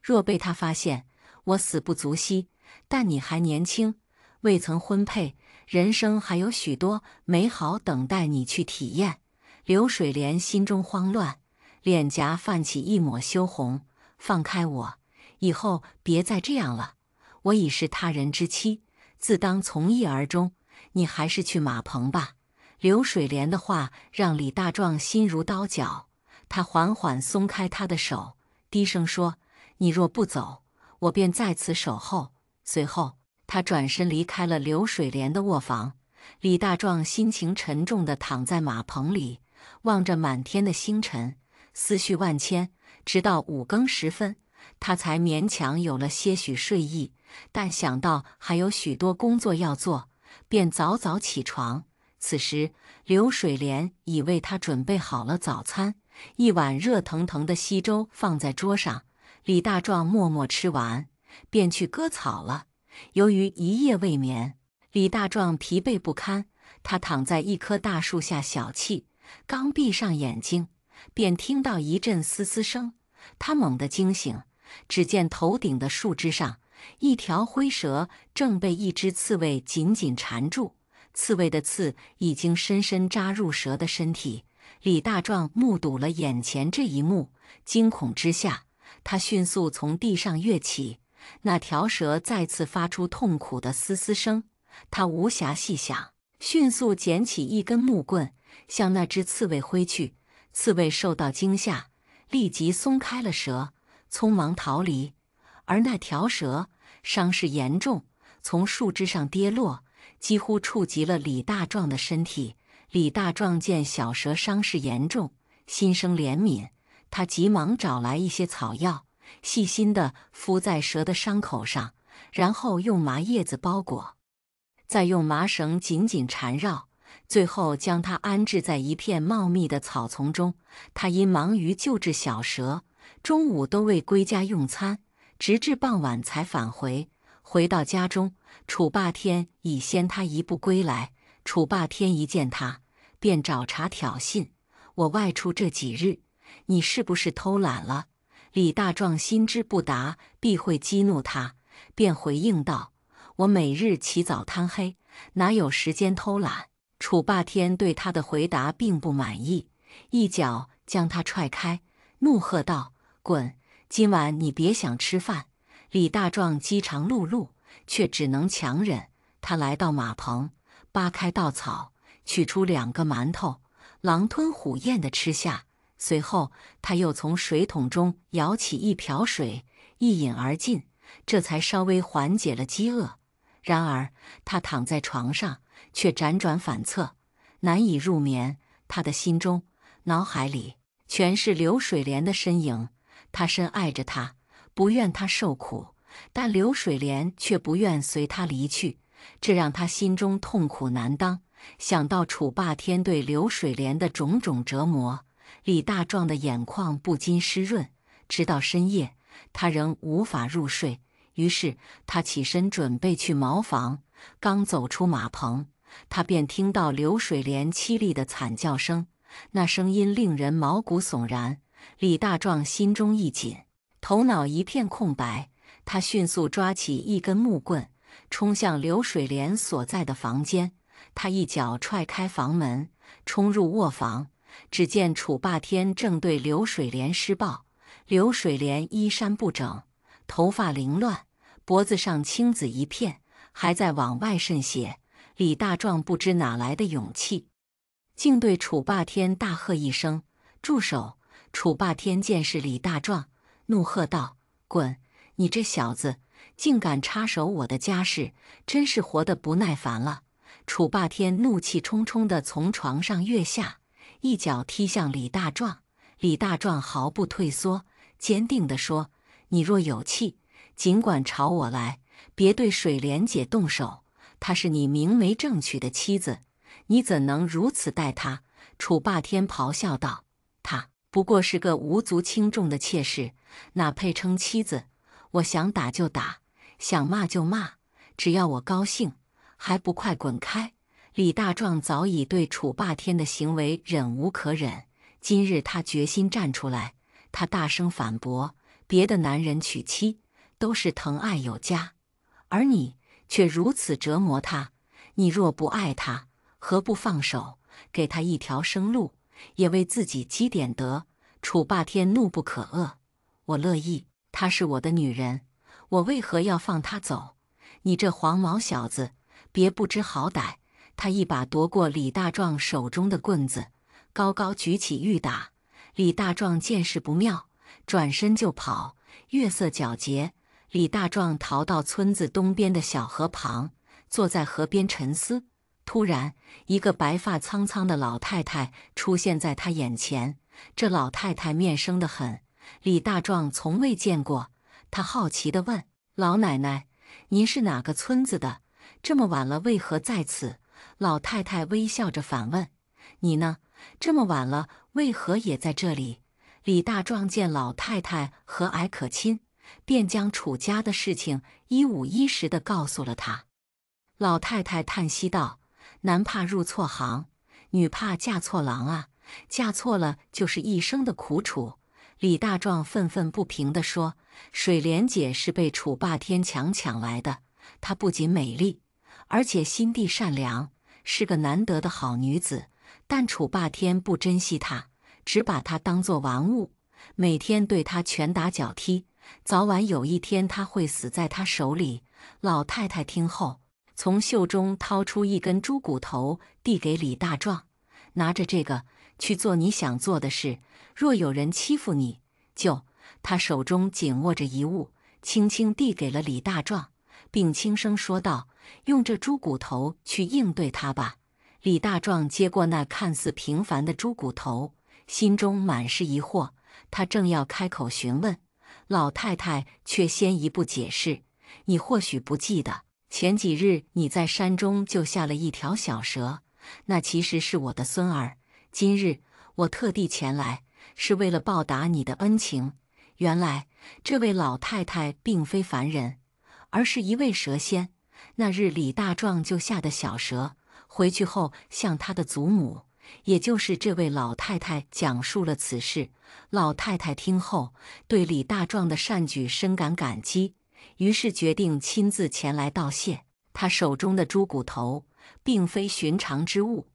[SPEAKER 1] 若被他发现，我死不足惜。但你还年轻，未曾婚配，人生还有许多美好等待你去体验。”刘水莲心中慌乱，脸颊泛起一抹羞红。“放开我，以后别再这样了。我已是他人之妻，自当从一而终。你还是去马棚吧。”刘水莲的话让李大壮心如刀绞，他缓缓松开他的手，低声说：“你若不走，我便在此守候。”随后，他转身离开了刘水莲的卧房。李大壮心情沉重地躺在马棚里，望着满天的星辰，思绪万千。直到5更时分，他才勉强有了些许睡意，但想到还有许多工作要做，便早早起床。此时，刘水莲已为他准备好了早餐，一碗热腾腾的稀粥放在桌上。李大壮默默吃完，便去割草了。由于一夜未眠，李大壮疲惫不堪，他躺在一棵大树下小憩，刚闭上眼睛，便听到一阵嘶嘶声。他猛地惊醒，只见头顶的树枝上，一条灰蛇正被一只刺猬紧紧缠住。刺猬的刺已经深深扎入蛇的身体。李大壮目睹了眼前这一幕，惊恐之下，他迅速从地上跃起。那条蛇再次发出痛苦的嘶嘶声，他无暇细想，迅速捡起一根木棍，向那只刺猬挥去。刺猬受到惊吓，立即松开了蛇，匆忙逃离。而那条蛇伤势严重，从树枝上跌落，几乎触及了李大壮的身体。李大壮见小蛇伤势严重，心生怜悯，他急忙找来一些草药，细心地敷在蛇的伤口上，然后用麻叶子包裹，再用麻绳紧紧缠绕，最后将它安置在一片茂密的草丛中。他因忙于救治小蛇，中午都未归家用餐，直至傍晚才返回。回到家中，楚霸天已先他一步归来。楚霸天一见他，便找茬挑衅：“我外出这几日，你是不是偷懒了？”李大壮心知不答必会激怒他，便回应道：“我每日起早贪黑，哪有时间偷懒？”楚霸天对他的回答并不满意，一脚将他踹开，怒喝道：“滚！今晚你别想吃饭！”李大壮饥肠辘辘，却只能强忍。他来到马棚，扒开稻草，取出2个馒头，狼吞虎咽地吃下。随后，他又从水桶中舀起一瓢水，一饮而尽，这才稍微缓解了饥饿。然而，他躺在床上，却辗转反侧，难以入眠。他的心中、脑海里全是刘水莲的身影。他深爱着她，不愿她受苦，但刘水莲却不愿随他离去，这让他心中痛苦难当。想到楚霸天对刘水莲的种种折磨，李大壮的眼眶不禁湿润。直到深夜，他仍无法入睡，于是他起身准备去茅房。刚走出马棚，他便听到刘水莲凄厉的惨叫声，那声音令人毛骨悚然。李大壮心中一紧，头脑一片空白。他迅速抓起一根木棍，冲向刘水莲所在的房间。他一脚踹开房门，冲入卧房，只见楚霸天正对刘水莲施暴。刘水莲衣衫不整，头发凌乱，脖子上青紫一片，还在往外渗血。李大壮不知哪来的勇气，竟对楚霸天大喝一声：“住手！”楚霸天见是李大壮，怒喝道：“滚！你这小子竟敢插手我的家事，真是活得不耐烦了！”楚霸天怒气冲冲地从床上跃下，一脚踢向李大壮。李大壮毫不退缩，坚定地说：“你若有气，尽管朝我来，别对水莲姐动手。她是你明媒正娶的妻子，你怎能如此待她？”楚霸天咆哮道：“她不过是个无足轻重的妾室，哪配称妻子？我想打就打，想骂就骂，只要我高兴，还不快滚开！”李大壮早已对楚霸天的行为忍无可忍，今日他决心站出来。他大声反驳：“别的男人娶妻都是疼爱有加，而你却如此折磨他。你若不爱他，何不放手，给他一条生路，也为自己积点德？”楚霸天怒不可遏：“我乐意，她是我的女人，我为何要放她走？你这黄毛小子，别不知好歹！”他一把夺过李大壮手中的棍子，高高举起欲打。李大壮见势不妙，转身就跑。月色皎洁，李大壮逃到村子东边的小河旁，坐在河边沉思。突然，一个白发苍苍的老太太出现在他眼前。这老太太面生得很，李大壮从未见过。他好奇地问：“老奶奶，您是哪个村子的？这么晚了，为何在此？”老太太微笑着反问：“你呢？这么晚了，为何也在这里？”李大壮见老太太和蔼可亲，便将楚家的事情一五一十地告诉了她。老太太叹息道：“男怕入错行，女怕嫁错郎啊！嫁错了就是一生的苦楚。”李大壮愤愤不平地说：“水莲姐是被楚霸天强抢来的，她不仅美丽，而且心地善良，是个难得的好女子。但楚霸天不珍惜她，只把她当作玩物，每天对她拳打脚踢，早晚有一天她会死在他手里。”老太太听后，从袖中掏出一根猪骨头，递给李大壮：“拿着这个去做你想做的事，若有人欺负你，就……”他手中紧握着一物，轻轻递给了李大壮，并轻声说道：“用这猪骨头去应对他吧。”李大壮接过那看似平凡的猪骨头，心中满是疑惑。他正要开口询问，老太太却先一步解释：“你或许不记得，前几日你在山中救下了一条小蛇，那其实是我的孙儿。今日我特地前来，是为了报答你的恩情。”原来这位老太太并非凡人，而是一位蛇仙。那日李大壮救下的小蛇，回去后向他的祖母，也就是这位老太太讲述了此事。老太太听后，对李大壮的善举深感感激，于是决定亲自前来道谢。他手中的猪骨头并非寻常之物，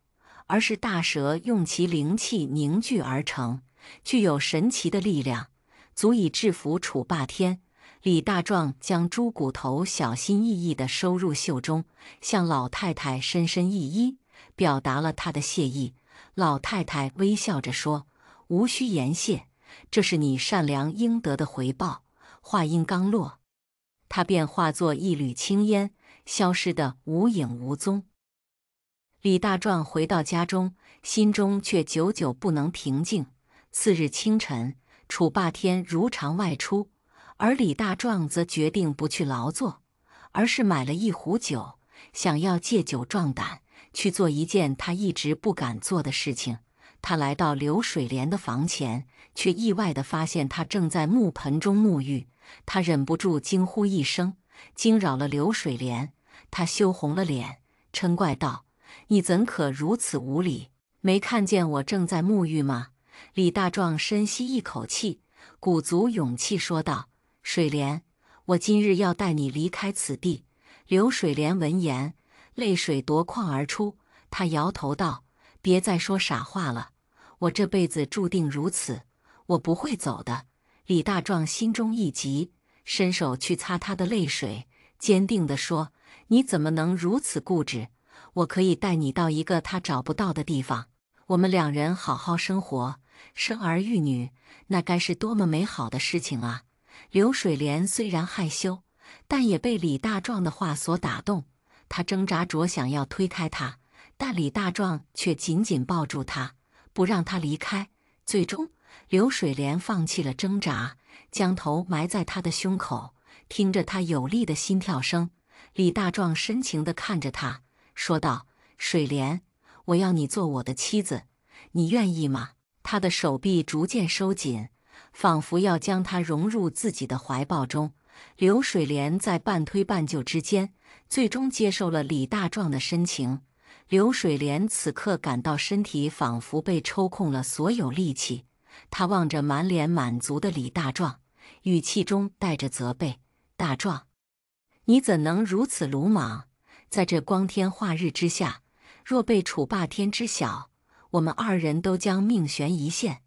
[SPEAKER 1] 而是大蛇用其灵气凝聚而成，具有神奇的力量，足以制服楚霸天。李大壮将猪骨头小心翼翼地收入袖中，向老太太深深一揖，表达了他的谢意。老太太微笑着说：“无需言谢，这是你善良应得的回报。”话音刚落，他便化作一缕青烟，消失得无影无踪。李大壮回到家中，心中却久久不能平静。次日清晨，楚霸天如常外出，而李大壮则决定不去劳作，而是买了一壶酒，想要借酒壮胆，去做一件他一直不敢做的事情。他来到刘水莲的房前，却意外地发现她正在木盆中沐浴。他忍不住惊呼一声，惊扰了刘水莲。他羞红了脸，嗔怪道：“你怎可如此无礼？没看见我正在沐浴吗？”李大壮深吸一口气，鼓足勇气说道：“水莲，我今日要带你离开此地。”刘水莲闻言，泪水夺眶而出，她摇头道：“别再说傻话了，我这辈子注定如此，我不会走的。”李大壮心中一急，伸手去擦她的泪水，坚定地说：“你怎么能如此固执？我可以带你到一个他找不到的地方，我们两人好好生活，生儿育女，那该是多么美好的事情啊！”刘水莲虽然害羞，但也被李大壮的话所打动。她挣扎着想要推开他，但李大壮却紧紧抱住她，不让她离开。最终，刘水莲放弃了挣扎，将头埋在他的胸口，听着他有力的心跳声。李大壮深情地看着她，说道：“水莲，我要你做我的妻子，你愿意吗？”他的手臂逐渐收紧，仿佛要将她融入自己的怀抱中。刘水莲在半推半就之间，最终接受了李大壮的深情。刘水莲此刻感到身体仿佛被抽空了所有力气，她望着满脸满足的李大壮，语气中带着责备：“大壮，你怎能如此鲁莽？在这光天化日之下，若被楚霸天知晓，我们二人都将命悬一线。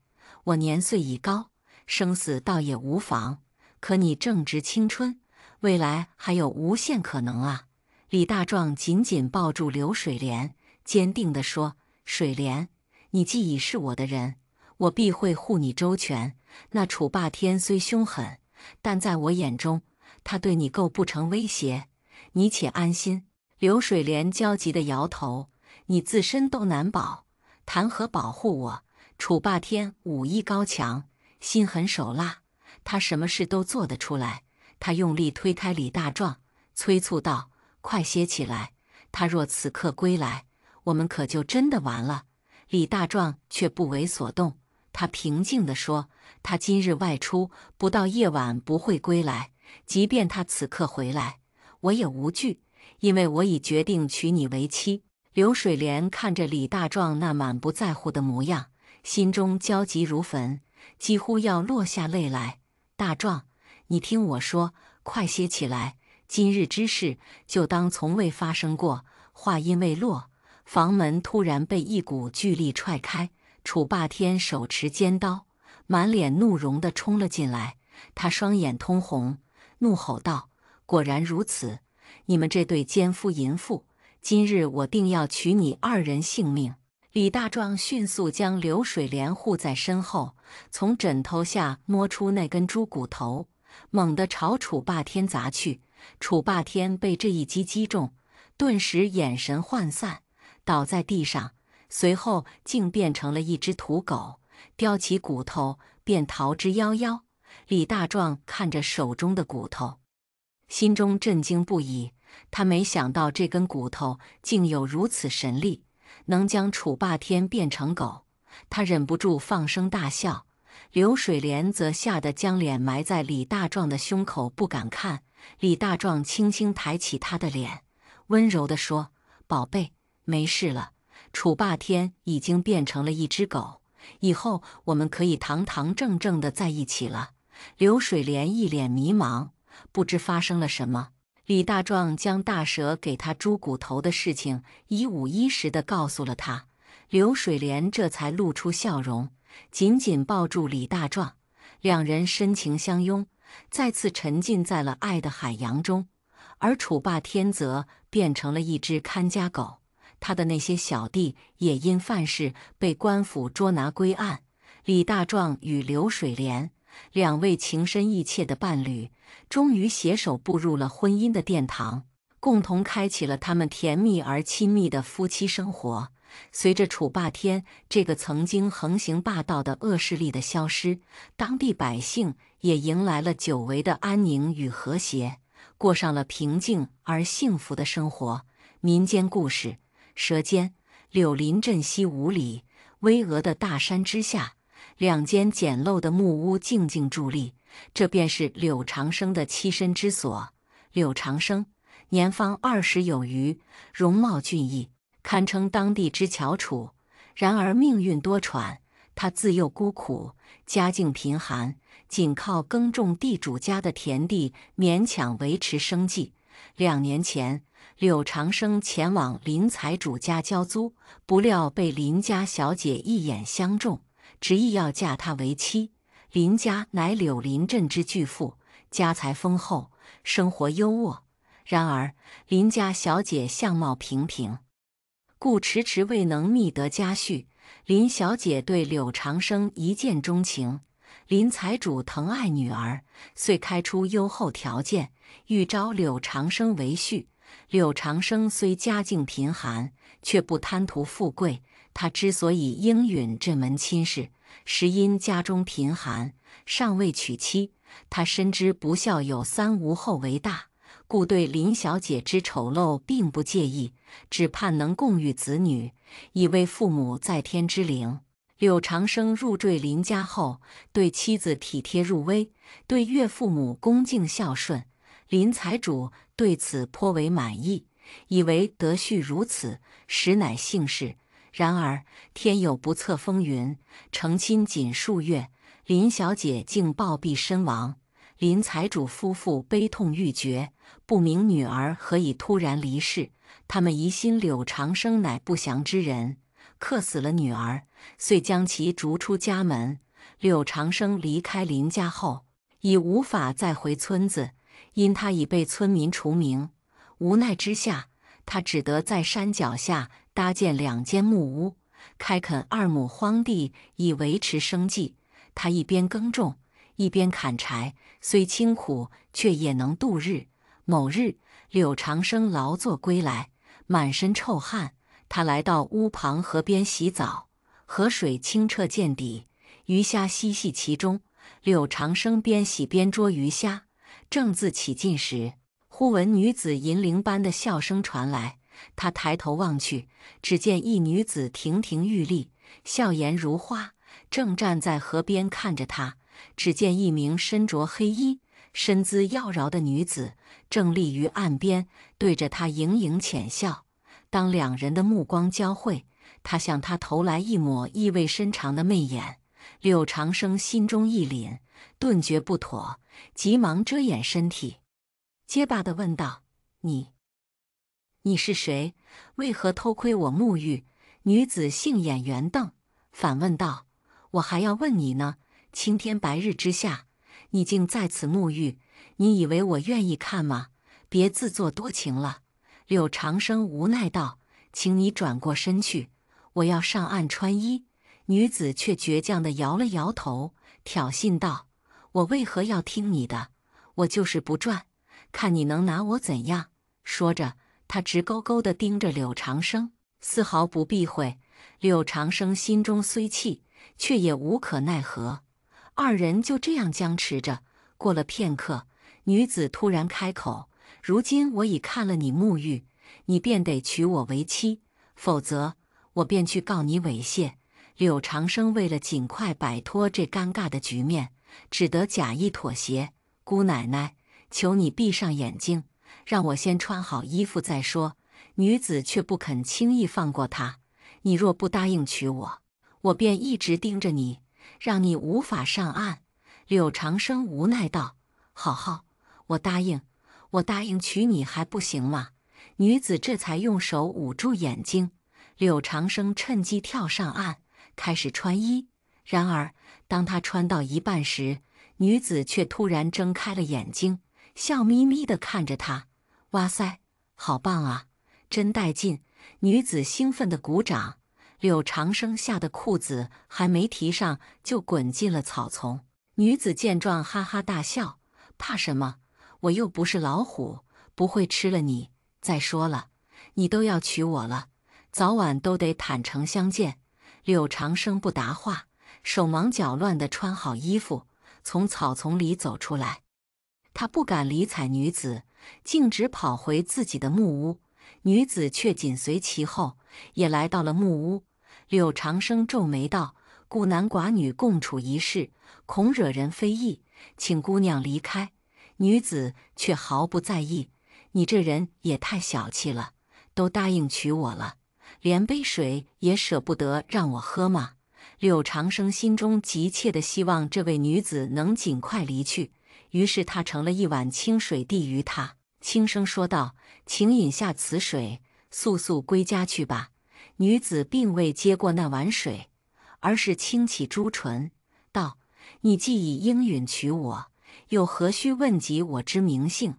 [SPEAKER 1] 我年岁已高，生死倒也无妨，可你正值青春，未来还有无限可能啊！”李大壮紧紧抱住刘水莲，坚定地说：“水莲，你既已是我的人，我必会护你周全。那楚霸天虽凶狠，但在我眼中，他对你构不成威胁，你且安心。”刘水莲焦急地摇头：“你自身都难保，谈何保护我？楚霸天武艺高强，心狠手辣，他什么事都做得出来。”他用力推开李大壮，催促道：“快些起来！他若此刻归来，我们可就真的完了。”李大壮却不为所动，他平静地说：“他今日外出，不到夜晚不会归来。即便他此刻回来，我也无惧，因为我已决定娶你为妻。”刘水莲看着李大壮那满不在乎的模样，心中焦急如焚，几乎要落下泪来。“大壮，你听我说，快些起来！今日之事就当从未发生过。”话音未落，房门突然被一股巨力踹开，楚霸天手持尖刀，满脸怒容地冲了进来。他双眼通红，怒吼道：“果然如此！你们这对奸夫淫妇，今日我定要取你二人性命！”李大壮迅速将刘水莲护在身后，从枕头下摸出那根猪骨头，猛地朝楚霸天砸去。楚霸天被这一击击中，顿时眼神涣散，倒在地上，随后竟变成了一只土狗，叼起骨头便逃之夭夭。李大壮看着手中的骨头，心中震惊不已。他没想到这根骨头竟有如此神力，能将楚霸天变成狗。他忍不住放声大笑。刘水莲则吓得将脸埋在李大壮的胸口，不敢看。李大壮轻轻抬起他的脸，温柔地说：“宝贝，没事了。楚霸天已经变成了一只狗，以后我们可以堂堂正正的在一起了。”刘水莲一脸迷茫，不知发生了什么。李大壮将大蛇给他猪骨头的事情一五一十地告诉了他，刘水莲这才露出笑容，紧紧抱住李大壮，两人深情相拥，再次沉浸在了爱的海洋中。而楚霸天则变成了一只看家狗，他的那些小弟也因犯事被官府捉拿归案。李大壮与刘水莲两位情深意切的伴侣，终于携手步入了婚姻的殿堂，共同开启了他们甜蜜而亲密的夫妻生活。随着楚霸天这个曾经横行霸道的恶势力的消失，当地百姓也迎来了久违的安宁与和谐，过上了平静而幸福的生活。民间故事：舌尖。柳林镇西5里，巍峨的大山之下，两间简陋的木屋静静伫立，这便是柳长生的栖身之所。柳长生年方20有余，容貌俊逸，堪称当地之翘楚。然而命运多舛，他自幼孤苦，家境贫寒，仅靠耕种地主家的田地勉强维持生计。2年前，柳长生前往林财主家交租，不料被林家小姐一眼相中，执意要嫁他为妻。林家乃柳林镇之巨富，家财丰厚，生活优渥。然而林家小姐相貌平平，故迟迟未能觅得佳婿。林小姐对柳长生一见钟情，林财主疼爱女儿，遂开出优厚条件，欲招柳长生为婿。柳长生虽家境贫寒，却不贪图富贵。他之所以应允这门亲事，实因家中贫寒，尚未娶妻。他深知不孝有三无后为大，故对林小姐之丑陋并不介意，只盼能共育子女，以为父母在天之灵。柳长生入赘林家后，对妻子体贴入微，对岳父母恭敬孝顺。林财主对此颇为满意，以为得婿如此，实乃幸事。然而天有不测风云，成亲仅数月，林小姐竟暴毙身亡。林财主夫妇悲痛欲绝，不明女儿何以突然离世。他们疑心柳长生乃不祥之人，克死了女儿，遂将其逐出家门。柳长生离开林家后，已无法再回村子，因他已被村民除名。无奈之下，他只得在山脚下搭建2间木屋，开垦2亩荒地以维持生计。他一边耕种，一边砍柴，虽清苦，却也能度日。某日，柳长生劳作归来，满身臭汗。他来到屋旁河边洗澡，河水清澈见底，鱼虾嬉戏其中。柳长生边洗边捉鱼虾，正自起劲时，忽闻女子银铃般的笑声传来。他抬头望去，只见一女子亭亭玉立，笑颜如花，正站在河边看着他。只见一名身着黑衣、身姿妖娆的女子正立于岸边，对着他盈盈浅笑。当两人的目光交汇，他向他投来一抹意味深长的媚眼。柳长生心中一凛，顿觉不妥，急忙遮掩身体，结巴地问道：“你是谁？为何偷窥我沐浴？”女子杏眼圆瞪，反问道：“我还要问你呢，青天白日之下，你竟在此沐浴，你以为我愿意看吗？别自作多情了。”柳长生无奈道：“请你转过身去，我要上岸穿衣。”女子却倔强地摇了摇头，挑衅道：“我为何要听你的？我就是不转，看你能拿我怎样？”说着，她直勾勾地盯着柳长生，丝毫不避讳。柳长生心中虽气，却也无可奈何。二人就这样僵持着。过了片刻，女子突然开口：“如今我已看了你沐浴，你便得娶我为妻，否则我便去告你猥亵。”柳长生为了尽快摆脱这尴尬的局面，只得假意妥协：“姑奶奶，求你闭上眼睛，让我先穿好衣服再说。”女子却不肯轻易放过他：“你若不答应娶我，我便一直盯着你，让你无法上岸。”柳长生无奈道：“好，我答应，我答应娶你还不行吗？”女子这才用手捂住眼睛。柳长生趁机跳上岸，开始穿衣。然而，当他穿到一半时，女子却突然睁开了眼睛，笑眯眯地看着他：“哇塞，好棒啊，真带劲！”女子兴奋地鼓掌。柳长生吓得裤子还没提上，就滚进了草丛。女子见状哈哈大笑：“怕什么？我又不是老虎，不会吃了你。再说了，你都要娶我了，早晚都得坦诚相见。”柳长生不答话，手忙脚乱地穿好衣服，从草丛里走出来。他不敢理睬女子，径直跑回自己的木屋。女子却紧随其后，也来到了木屋。柳长生皱眉道：“孤男寡女共处一室，恐惹人非议，请姑娘离开。”女子却毫不在意：“你这人也太小气了，都答应娶我了，连杯水也舍不得让我喝吗？”柳长生心中急切地希望这位女子能尽快离去，于是他盛了一碗清水递于她，轻声说道：“请饮下此水，速速归家去吧。”女子并未接过那碗水，而是轻启朱唇，道：“你既已应允娶我，又何须问及我之名姓？”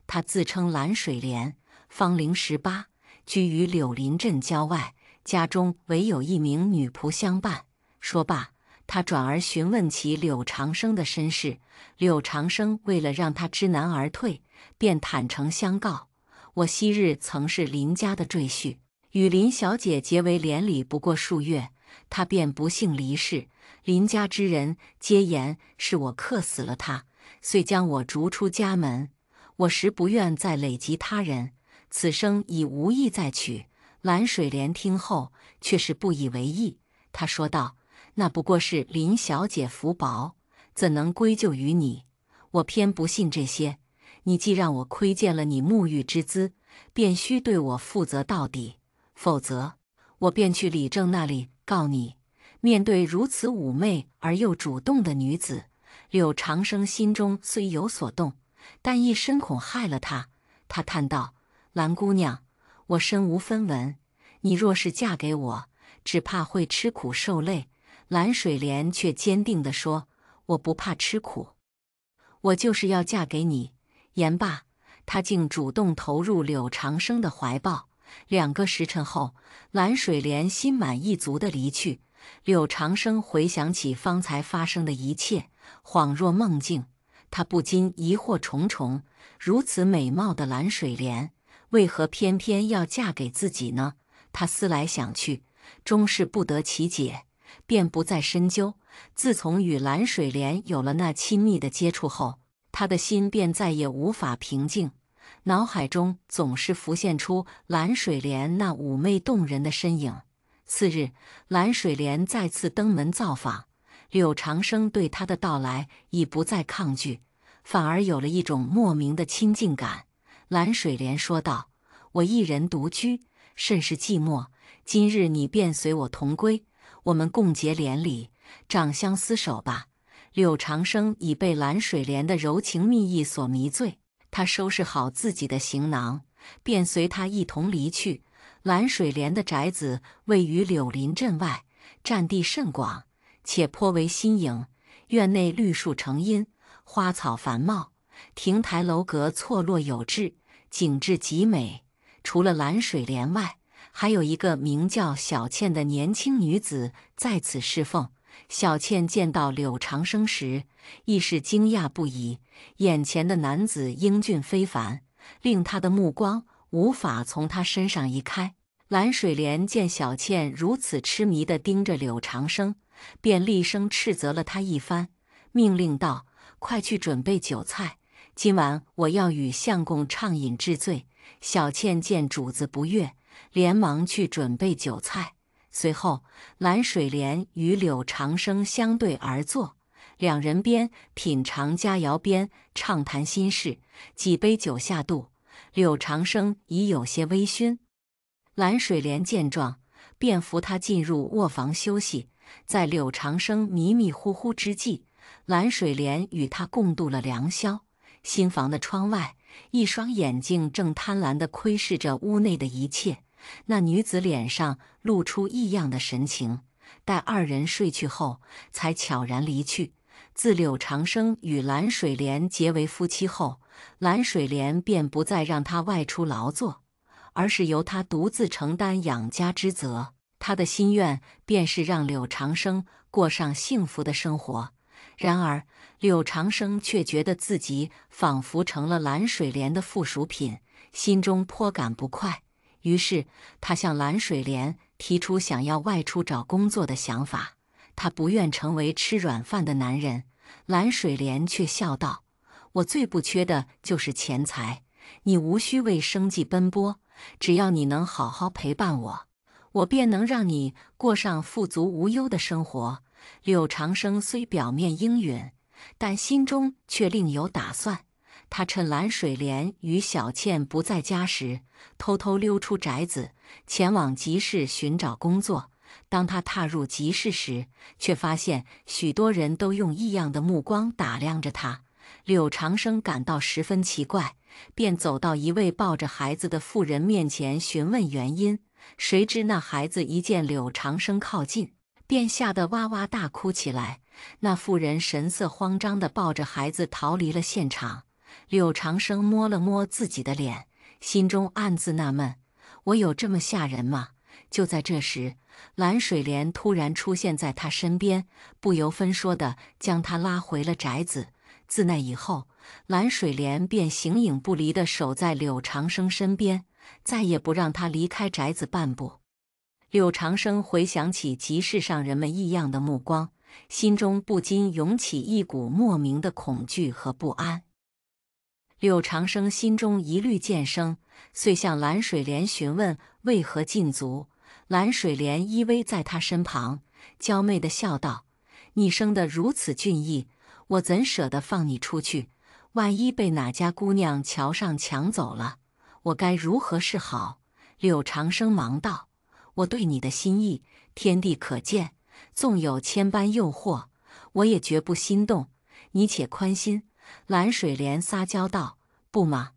[SPEAKER 1] 她自称蓝水莲，芳龄18，居于柳林镇郊外，家中唯有一名女仆相伴。说罢，他转而询问起柳长生的身世。柳长生为了让他知难而退，便坦诚相告：“我昔日曾是林家的赘婿，与林小姐结为连理不过数月，她便不幸离世。林家之人皆言是我克死了她，遂将我逐出家门。我实不愿再累及他人，此生已无意再娶。”蓝水莲听后却是不以为意，她说道：“那不过是林小姐福薄，怎能归咎于你？我偏不信这些。你既让我窥见了你沐浴之姿，便须对我负责到底，否则我便去李正那里告你。”面对如此妩媚而又主动的女子，柳长生心中虽有所动，但一深恐害了她。他叹道：“蓝姑娘，我身无分文，你若是嫁给我，只怕会吃苦受累。”蓝水莲却坚定地说：“我不怕吃苦，我就是要嫁给你。”言罢，她竟主动投入柳长生的怀抱。2个时辰后，蓝水莲心满意足地离去。柳长生回想起方才发生的一切，恍若梦境，他不禁疑惑重重：如此美貌的蓝水莲，为何偏偏要嫁给自己呢？他思来想去，终是不得其解，便不再深究。自从与蓝水莲有了那亲密的接触后，他的心便再也无法平静，脑海中总是浮现出蓝水莲那妩媚动人的身影。次日，蓝水莲再次登门造访，柳长生对他的到来已不再抗拒，反而有了一种莫名的亲近感。蓝水莲说道：“我一人独居，甚是寂寞，今日你便随我同归，我们共结连理，长相厮守吧。”柳长生已被蓝水莲的柔情蜜意所迷醉，他收拾好自己的行囊，便随他一同离去。蓝水莲的宅子位于柳林镇外，占地甚广，且颇为新颖。院内绿树成荫，花草繁茂，亭台楼阁错落有致，景致极美。除了蓝水莲外，还有一个名叫小倩的年轻女子在此侍奉。小倩见到柳长生时，亦是惊讶不已。眼前的男子英俊非凡，令她的目光无法从他身上移开。蓝水莲见小倩如此痴迷地盯着柳长生，便厉声斥责了他一番。命令道：“快去准备酒菜，今晚我要与相公畅饮至醉。”小倩见主子不悦，连忙去准备酒菜。随后，蓝水莲与柳长生相对而坐，两人边品尝佳肴边畅谈心事。几杯酒下肚，柳长生已有些微醺。蓝水莲见状，便扶他进入卧房休息。在柳长生迷迷糊糊之际，蓝水莲与他共度了良宵。新房的窗外，一双眼睛正贪婪地窥视着屋内的一切。那女子脸上露出异样的神情，待二人睡去后，才悄然离去。自柳长生与蓝水莲结为夫妻后，蓝水莲便不再让他外出劳作，而是由他独自承担养家之责。他的心愿便是让柳长生过上幸福的生活。然而，柳长生却觉得自己仿佛成了蓝水莲的附属品，心中颇感不快。于是，他向蓝水莲提出想要外出找工作的想法。他不愿成为吃软饭的男人。蓝水莲却笑道：“我最不缺的就是钱财，你无需为生计奔波，只要你能好好陪伴我，我便能让你过上富足无忧的生活。”柳长生虽表面应允，但心中却另有打算。他趁蓝水莲与小倩不在家时，偷偷溜出宅子，前往集市寻找工作。当他踏入集市时，却发现许多人都用异样的目光打量着他。柳长生感到十分奇怪，便走到一位抱着孩子的妇人面前询问原因。谁知那孩子一见柳长生靠近，便吓得哇哇大哭起来。那妇人神色慌张地抱着孩子逃离了现场。柳长生摸了摸自己的脸，心中暗自纳闷：我有这么吓人吗？就在这时，蓝水莲突然出现在他身边，不由分说地将他拉回了宅子。自那以后，蓝水莲便形影不离地守在柳长生身边，再也不让他离开宅子半步。柳长生回想起集市上人们异样的目光，心中不禁涌起一股莫名的恐惧和不安。柳长生心中疑虑渐生，遂向蓝水莲询问为何禁足。蓝水莲依偎在他身旁，娇媚地笑道：“你生得如此俊逸，我怎舍得放你出去？万一被哪家姑娘瞧上抢走了，我该如何是好？”柳长生忙道：“我对你的心意，天地可见，纵有千般诱惑，我也绝不心动，你且宽心。”蓝水莲撒娇道：“不嘛，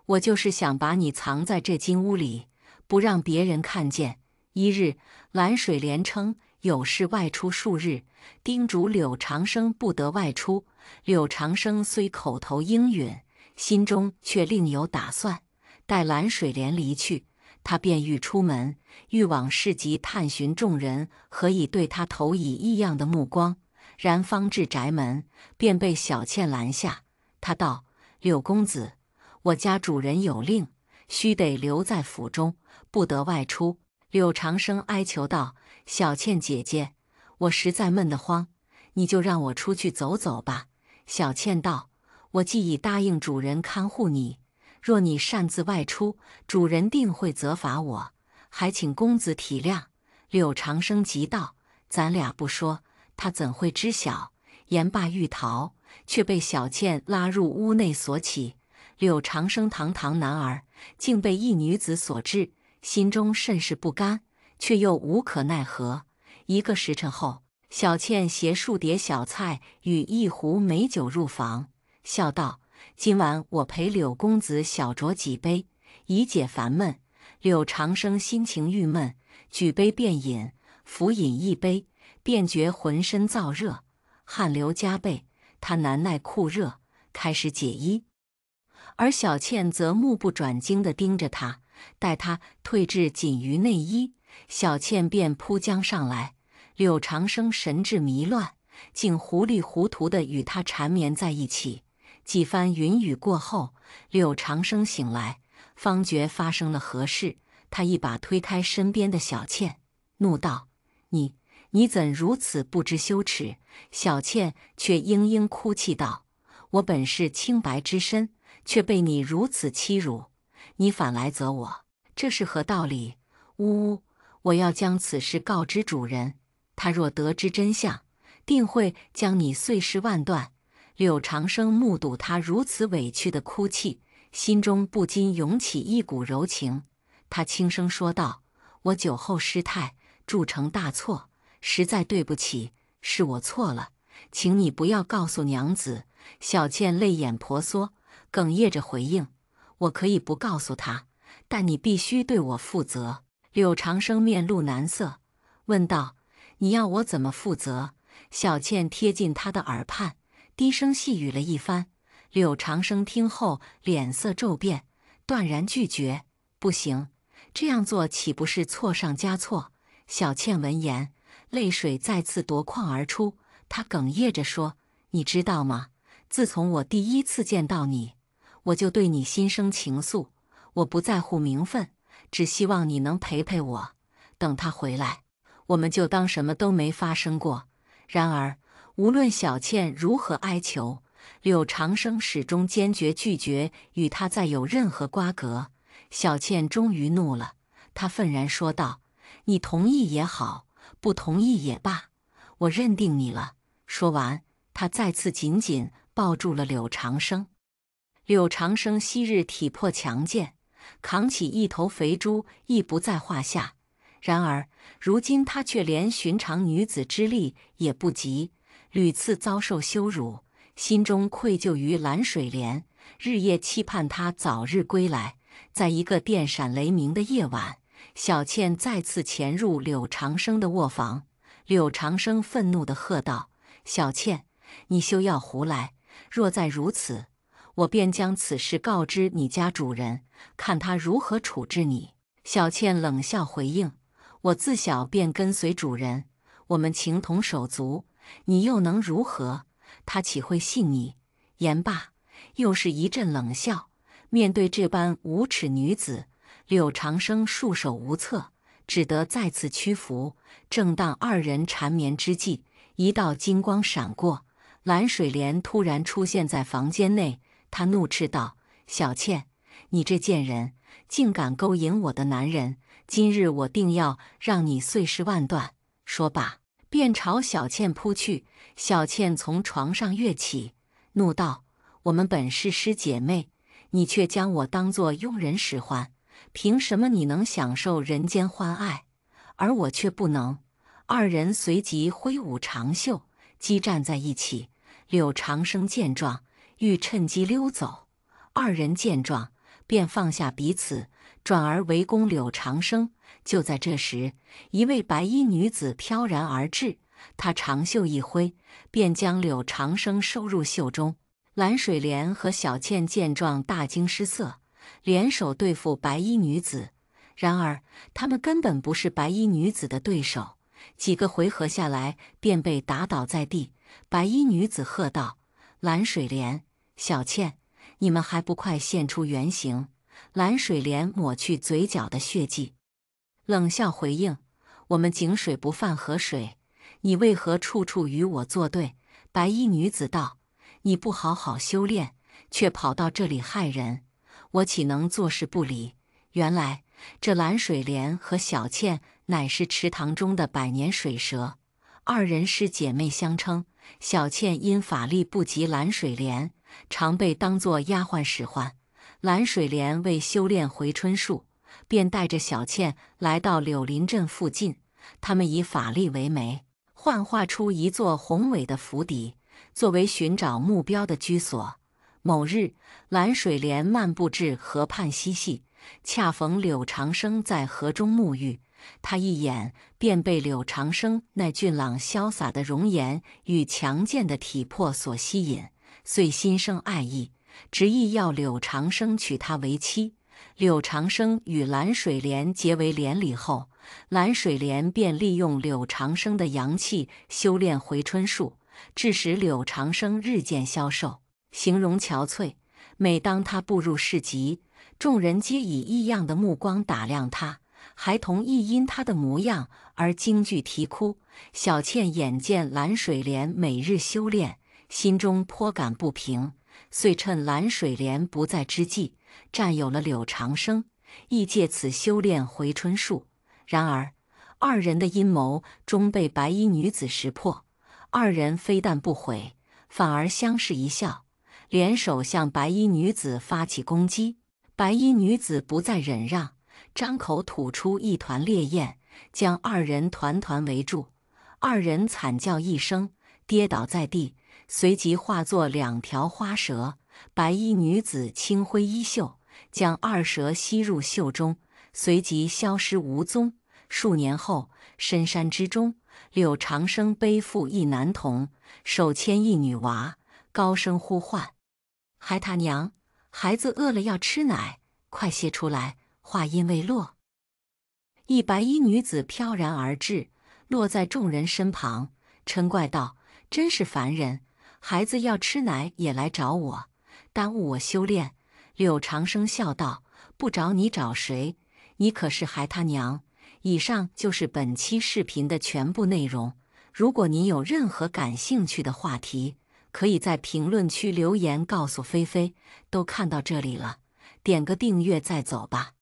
[SPEAKER 1] 我就是想把你藏在这金屋里，不让别人看见。”一日，蓝水莲称有事外出数日，叮嘱柳长生不得外出。柳长生虽口头应允，心中却另有打算。待蓝水莲离去，他便欲出门，欲往市集探寻众人何以对他投以异样的目光。然方至宅门，便被小倩拦下。他道：“柳公子，我家主人有令，须得留在府中，不得外出。”柳长生哀求道：“小倩姐姐，我实在闷得慌，你就让我出去走走吧。”小倩道：“我既已答应主人看护你，若你擅自外出，主人定会责罚我，还请公子体谅。”柳长生急道：“咱俩不说，他怎会知晓？”言罢欲逃，却被小倩拉入屋内锁起。柳长生堂堂男儿，竟被一女子所制，心中甚是不甘，却又无可奈何。一个时辰后，小倩携数碟小菜与一壶美酒入房，笑道：“今晚我陪柳公子小酌几杯，以解烦闷。”柳长生心情郁闷，举杯便饮，甫饮一杯，便觉浑身燥热，汗流浃背。他难耐酷热，开始解衣，而小倩则目不转睛地盯着他。待他退至仅余内衣，小倩便扑将上来。柳长生神志迷乱，竟糊里糊涂地与他缠绵在一起。几番云雨过后，柳长生醒来，方觉发生了何事。他一把推开身边的小倩，怒道：“你你怎如此不知羞耻？”小倩却嘤嘤哭泣道：“我本是清白之身，却被你如此欺辱，你反来责我，这是何道理？呜呜！我要将此事告知主人，他若得知真相，定会将你碎尸万段。”柳长生目睹他如此委屈的哭泣，心中不禁涌起一股柔情。他轻声说道：“我酒后失态，铸成大错，实在对不起，是我错了，请你不要告诉娘子。”小倩泪眼婆娑，哽咽着回应：“我可以不告诉他，但你必须对我负责。”柳长生面露难色，问道：“你要我怎么负责？”小倩贴近他的耳畔，低声细语了一番。柳长生听后脸色骤变，断然拒绝：“不行，这样做岂不是错上加错？”小倩闻言，泪水再次夺眶而出，她哽咽着说：“你知道吗？自从我第一次见到你，我就对你心生情愫。我不在乎名分，只希望你能陪陪我。等他回来，我们就当什么都没发生过。”然而，无论小倩如何哀求，柳长生始终坚决拒绝与他再有任何瓜葛。小倩终于怒了，她愤然说道：“你同意也好，不同意也罢，我认定你了。”说完，她再次紧紧抱住了柳长生。柳长生昔日体魄强健，扛起一头肥猪亦不在话下。然而，如今他却连寻常女子之力也不及，屡次遭受羞辱，心中愧疚于蓝水莲，日夜期盼他早日归来。在一个电闪雷鸣的夜晚，小倩再次潜入柳长生的卧房。柳长生愤怒地喝道：“小倩，你休要胡来！若再如此，我便将此事告知你家主人，看他如何处置你。”小倩冷笑回应：“我自小便跟随主人，我们情同手足，你又能如何？他岂会信你？”言罢，又是一阵冷笑。面对这般无耻女子，柳长生束手无策，只得再次屈服。正当二人缠绵之际，一道金光闪过，蓝水莲突然出现在房间内。她怒斥道：“小倩，你这贱人，竟敢勾引我的男人！今日我定要让你碎尸万段！”说罢，便朝小倩扑去。小倩从床上跃起，怒道：“我们本是师姐妹，你却将我当作佣人使唤，凭什么你能享受人间欢爱，而我却不能？”二人随即挥舞长袖，激战在一起。柳长生见状，欲趁机溜走，二人见状，便放下彼此，转而围攻柳长生。就在这时，一位白衣女子飘然而至，她长袖一挥，便将柳长生收入袖中。蓝水莲和小倩见状大惊失色，联手对付白衣女子。然而，他们根本不是白衣女子的对手，几个回合下来便被打倒在地。白衣女子喝道：“蓝水莲、小倩，你们还不快现出原形！”蓝水莲抹去嘴角的血迹，冷笑回应：“我们井水不犯河水，你为何处处与我作对？”白衣女子道：“你不好好修炼，却跑到这里害人，我岂能坐视不理？”原来这蓝水莲和小倩乃是池塘中的百年水蛇，二人是姐妹相称。小倩因法力不及蓝水莲，常被当作丫鬟使唤。蓝水莲为修炼回春术，便带着小倩来到柳林镇附近。他们以法力为媒，幻化出一座宏伟的府邸，作为寻找目标的居所。某日，蓝水莲漫步至河畔嬉戏，恰逢柳长生在河中沐浴。他一眼便被柳长生那俊朗潇洒的容颜与强健的体魄所吸引，遂心生爱意，执意要柳长生娶她为妻。柳长生与蓝水莲结为连理后，蓝水莲便利用柳长生的阳气修炼回春术，致使柳长生日渐消瘦，形容憔悴。每当他步入市集，众人皆以异样的目光打量他。孩童亦因他的模样而惊惧啼哭。小倩眼见蓝水莲每日修炼，心中颇感不平，遂趁蓝水莲不在之际，占有了柳长生，亦借此修炼回春术。然而，二人的阴谋终被白衣女子识破。二人非但不悔，反而相视一笑，联手向白衣女子发起攻击。白衣女子不再忍让，张口吐出一团烈焰，将二人团团围住。二人惨叫一声，跌倒在地，随即化作2条花蛇。白衣女子轻挥衣袖，将二蛇吸入袖中，随即消失无踪。数年后，深山之中，柳长生背负一男童，手牵一女娃，高声呼唤：“孩他娘，孩子饿了要吃奶，快些出来！”话音未落，一白衣女子飘然而至，落在众人身旁，嗔怪道：“真是烦人！孩子要吃奶也来找我，耽误我修炼。”柳长生笑道：“不找你找谁？你可是孩他娘。”以上就是本期视频的全部内容。如果您有任何感兴趣的话题，可以在评论区留言告诉菲菲。都看到这里了，点个订阅再走吧。